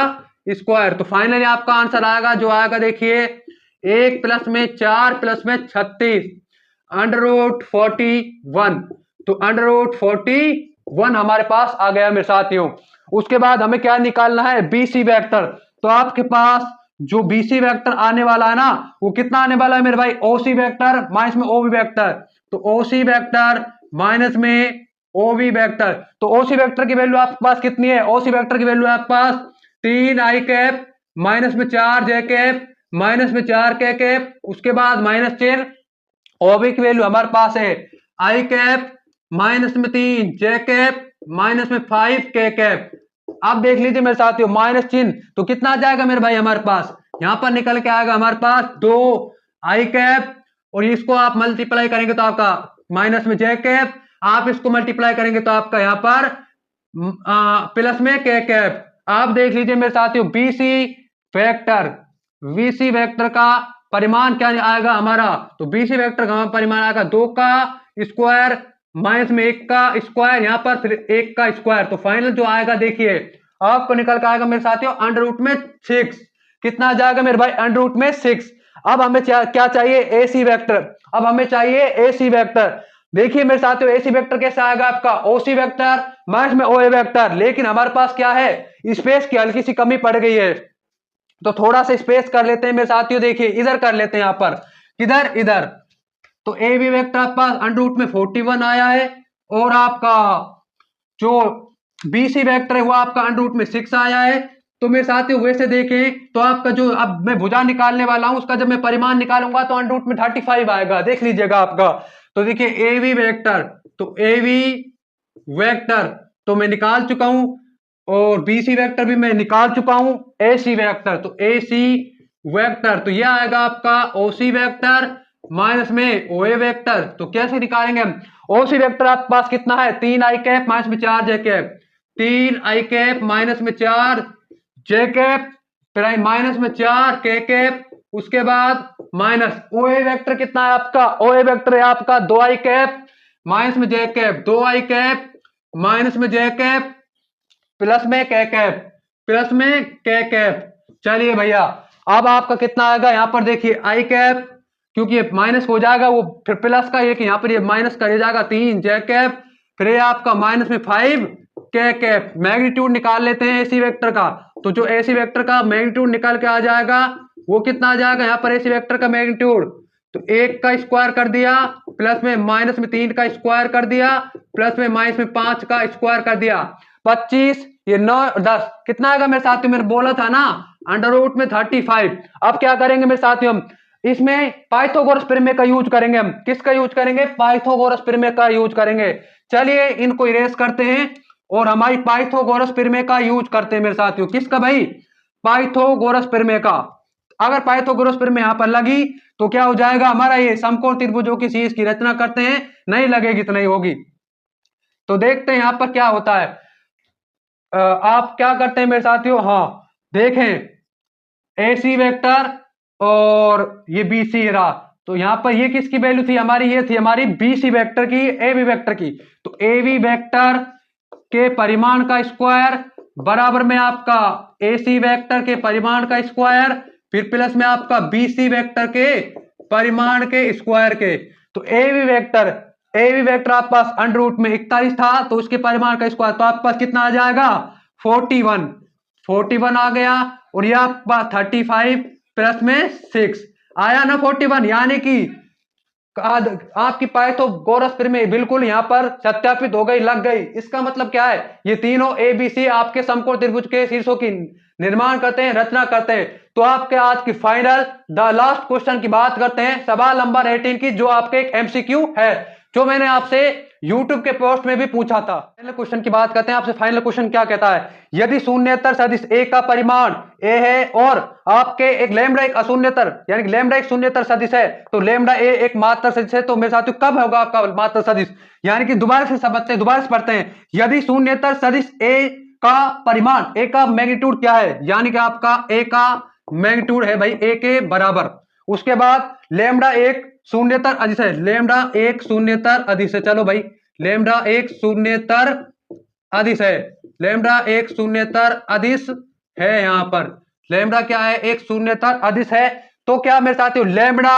स्क्वायर। तो फाइनली आपका आंसर आएगा जो आएगा, देखिए 1 प्लस में 4 प्लस में 36 √41। तो √41 हमारे पास आ गया मेरे साथियों। उसके बाद हमें क्या निकालना है, बीसी वेक्टर। तो आपके पास जो बीसी वेक्टर आने वाला है ना वो कितना आने वाला है मेरे भाई, ओसी वेक्टर माइनस में ओवी वेक्टर। तो ओसी वेक्टर माइनस में ओवी वेक्टर। तो ओसी वेक्टर की वैल्यू आपके पास कितनी है, ओसी वेक्टर की वैल्यू आपके पास 3 आई कैप माइनस में 4 जे कैप माइनस में 4 के कैप, उसके बाद माइनस चिन्ह। ओवी की वैल्यू हमारे पास है आई कैप माइनस में 3 जे कैप माइनस में 5 के कैप। अब देख लीजिए मेरे साथियों माइनस चिन्ह, तो कितना आ जाएगा मेरे भाई हमारे पास, यहां पर निकल के आएगा हमारे पास 2 आई कैप और इसको आप मल्टीप्लाई करेंगे तो आपका माइनस में जे कैप, आप इसको मल्टीप्लाई करेंगे तो आपका यहां पर प्लस में के कैप। आप देख लीजिए मेरे साथियों बीसी वेक्टर का परिमाण क्या आएगा हमारा, तो बीसी वेक्टर का परिमाण आएगा 2 का स्क्वायर माइनस में 1 का स्क्वायर, यहां पर फिर 1 का स्क्वायर। तो फाइनल जो आएगा देखिए आपको निकल के आएगा मेरे साथियों √6। कितना आ जाएगा मेरे भाई, √6। अब हमें क्या चाहिए, एसी वेक्टर। अब हमें चाहिए एसी वेक्टर। देखिए मेरे साथियों एसी वेक्टर कैसा आएगा आपका, ओसी वेक्टर माइनस में ओए वेक्टर। लेकिन हमारे पास क्या है, स्पेस की हल्की सी कमी पड़ गई है, तो थोड़ा सा स्पेस कर लेते हैं मेरे साथियों। देखिए इधर कर लेते हैं, यहां पर किधर, इधर। तो ए बी वेक्टर आपके पास √41 आया है और आपका जो बीसी वेक्टर है वो आपका √6 आया है। तो मेरे साथियों वैसे देखें तो आपका जो अब मैं भुजा निकालने वाला हूं उसका जब मैं परिमाण निकालूंगा तो √35 आएगा, देख लीजिएगा आपका। तो देखिए ए वी वेक्टर, तो ए वी वेक्टर तो मैं निकाल चुका हूं और बीसी वेक्टर भी मैं निकाल चुका हूं। एसी वेक्टर, तो एसी वेक्टर तो यह आएगा आपका ओसी वेक्टर माइनस में ओए वेक्टर। तो कैसे निकालेंगे हम, ओसी वेक्टर आपके पास कितना है, 3 आई कैप माइनस में 4 जे कैप, 3 आई कैप माइनस में 4 जे कैप फिर माइनस में 4 के कैप, उसके बाद माइनस ओए वेक्टर कितना है आपका, ओए वेक्टर है आपका 2 आई कैप माइनस में जे कैप, 2 आई कैप माइनस में जे कैप प्लस में के कैप, प्लस में के कैप। चलिए भैया अब आपका कितना आएगा, यहां पर देखिए आई कैप क्योंकि ये माइनस हो जाएगा वो फिर प्लस का एक यहाँ पर ये माइनस कर जाएगा 3 जे कैप फिर ये आपका माइनस में 5 के कैप। मैग्नीट्यूड निकाल लेते हैं एसी वेक्टर का। तो जो एसी वेक्टर का मैग्नीट्यूड निकाल के आ जाएगा वो कितना आ जाएगा, यहाँ पर एसी वेक्टर का मैग्नीट्यूड तो 1 का स्क्वायर कर दिया प्लस में माइनस में 3 का स्क्वायर कर दिया प्लस में माइनस में 5 का स्क्वायर कर दिया, 25 ये 9 10 कितना आएगा मेरे साथियों, मैंने बोला था ना √35। अब क्या करेंगे मेरे साथियों, हम इसमें पाइथागोरस प्रमेय का यूज करेंगे। हम किसका यूज करेंगे, पाइथागोरस प्रमेय का यूज करेंगे। चलिए इनको इरेज करते हैं और हमारी पाइथागोरस प्रमेय का यूज करते हैं मेरे साथियों। किसका भाई, पाइथागोरस प्रमेय का। अगर पाइथागोरस प्रमेय यहां पर लगी तो क्या हो जाएगा हमारा, ये समकोण त्रिभुजों की सीरीज की रचना करते हैं, नहीं लगेगी तो नहीं होगी। तो देखते हैं यहां पर क्या होता है। आप क्या करते हैं मेरे साथियों, हाँ देखें एसी वेक्टर और ये बीसी रहा, तो यहां पर ये किसकी वैल्यू थी हमारी, ये थी हमारी बीसी वेक्टर की, ए बी वेक्टर की। तो ए बी वेक्टर के परिमाण का स्क्वायर बराबर में आपका एसी वेक्टर के परिमाण का स्क्वायर फिर प्लस में आपका बीसी वेक्टर के परिमाण के स्क्वायर के। तो ए बी वेक्टर आपके पास √41 था तो उसके परिमाण का स्क्वायर, तो आपके पास कितना आ जाएगा 41 आ गया और यह आपके पास 35 प्लस में 6 आया ना 41, यानी कि आपकी पाइथागोरस प्रमेय बिल्कुल यहां पर सत्यापित हो गई, लग गई। इसका मतलब क्या है, ये तीनों ए बी सी आपके समकोण त्रिभुज के शीर्षों की निर्माण करते हैं, रचना करते हैं। तो आपके आज की फाइनल द लास्ट क्वेश्चन की बात करते हैं, सवाल नंबर 18 की, जो आपके एक एमसीक्यू है। जो मैंने आपसे YouTube के पोस्ट में भी पूछा था। फाइनल क्वेश्चन की बात करते हैं आपसे। फाइनल क्वेश्चन क्या कहता है, यदि शून्येतर सदिश ए का परिमाण ए है और आपके एक लैम्डा एक अशून्येतर यानी लैम्डा एक शून्येतर सदिश है, तो लैम्डा ए एक मात्रक सदिश है, तो मेरे साथियों कब होगा आपका मात्रक सदिश? यानी कि दोबारा से समझते हैं, दोबारा से पढ़ते हैं। यदि शून्येतर सदिश ए का परिमाण, ए का मैग्नीट्यूड क्या है, यानी कि आपका ए का मैग्नीट्यूड है भाई ए के बराबर। उसके बाद लैम्डा एक शून्येतर अदिश है, लैम्डा एक शून्येतर अदिश है। चलो भाई, लैम्डा एक शून्येतर अदिश है, लैम्डा एक शून्येतर अदिश है। यहां पर लैम्डा क्या है, एक शून्येतर अदिश है। तो क्या मेरे साथियों, लैम्डा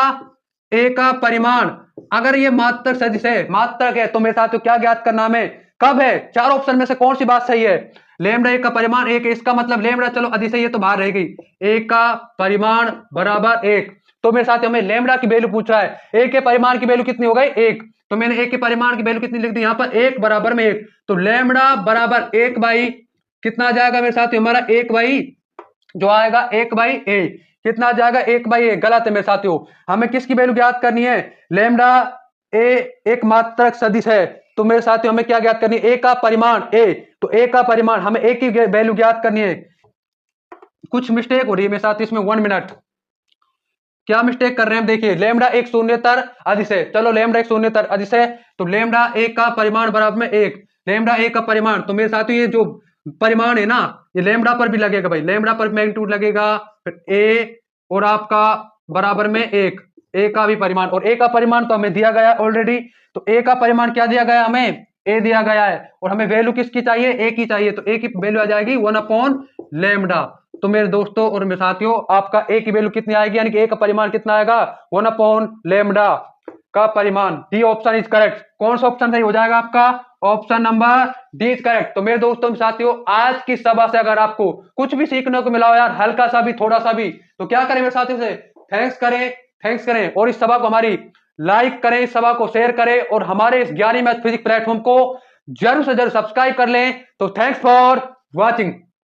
ए का परिमाण अगर ये मात्रक सदिश है, मात्रक है, तो मेरे साथियों क्या ज्ञात करना हमें, कब है? चार ऑप्शन में से कौन सी बात सही है? लैम्डा ए का परिमाण एक, इसका मतलब लैम्डा चलो अदिश है, ये तो बाहर रह गई, ए का परिमाण बराबर एक। तो मेरे साथ हमें लैम्डा की वैल्यू पूछ रहा है, ए के परिमाण की वैल्यू कितनी हो गई, एक। तो मैंने ए के परिमाण की वैल्यू कितनी लिख दी यहां पर, एक बराबर में एक। तो लैम्डा बराबर एक बाई कितना आ जाएगा मेरे साथ, हमारा एक बाई जो आएगा एक बाई ए, कितना आ जाएगा, एक बाई ए। गलत है मेरे साथियों, हमें किसकी वैल्यू ज्ञात करनी है? लैम्डा ए एक मात्रक सदिश है, तो मेरे साथियों हमें क्या ज्ञात करनी है, ए का परिमाण ए। तो ए का परिमाण हमें ए की वैल्यू ज्ञात करनी है। कुछ मिस्टेक हो रही है मेरे साथ इसमें, 1 मिनट। क्या मिस्टेक कर रहे हैं, देखिए लैम्डा एक शून्येतर अदिश है, चलो लैम्डा एक शून्येतर अदिश है, तो लैम्डा एक का परिमाण बराबर में एक, लैम्डा एक का परिमाण। तो मेरे साथियों ये जो परिमाण है ना, ये लैम्डा पर भी लगेगा भाई, लैम्डा पर मैग्नीट्यूड लगेगा, फिर ए और आपका बराबर में एक, ए का भी परिमाण, और ए का परिमाण तो हमें दिया गया ऑलरेडी। तो ए का परिमाण क्या दिया गया हमें, ए दिया गया है, और हमें वैल्यू किसकी चाहिए, ए की चाहिए। तो ए की वैल्यू आ जाएगी 1/लैम्डा। तो मेरे दोस्तों और मेरे साथियों, आपका ए की वैल्यू कितनी आएगी, यानी कि ए का परिमाण कितना आएगा, 1/लैम्डा का परिमाण। D option is correct. कौन सा ऑप्शन सही हो जाएगा आपका, option number D is correct. तो मेरे दोस्तों साथियों, आज की सभा से अगर आपको कुछ भी सीखने को मिला हो यार, हल्का सा भी, थोड़ा सा भी, तो क्या करें मेरे साथियों से, थैंक्स करें, थैंक्स करें, और इस सभा को हमारी लाइक करें, इस सभा को शेयर करें, और हमारे इस ज्ञानी मैथ फिजिक्स प्लेटफॉर्म को जरूर से जरूर सब्सक्राइब कर लें। तो थैंक्स फॉर वॉचिंग।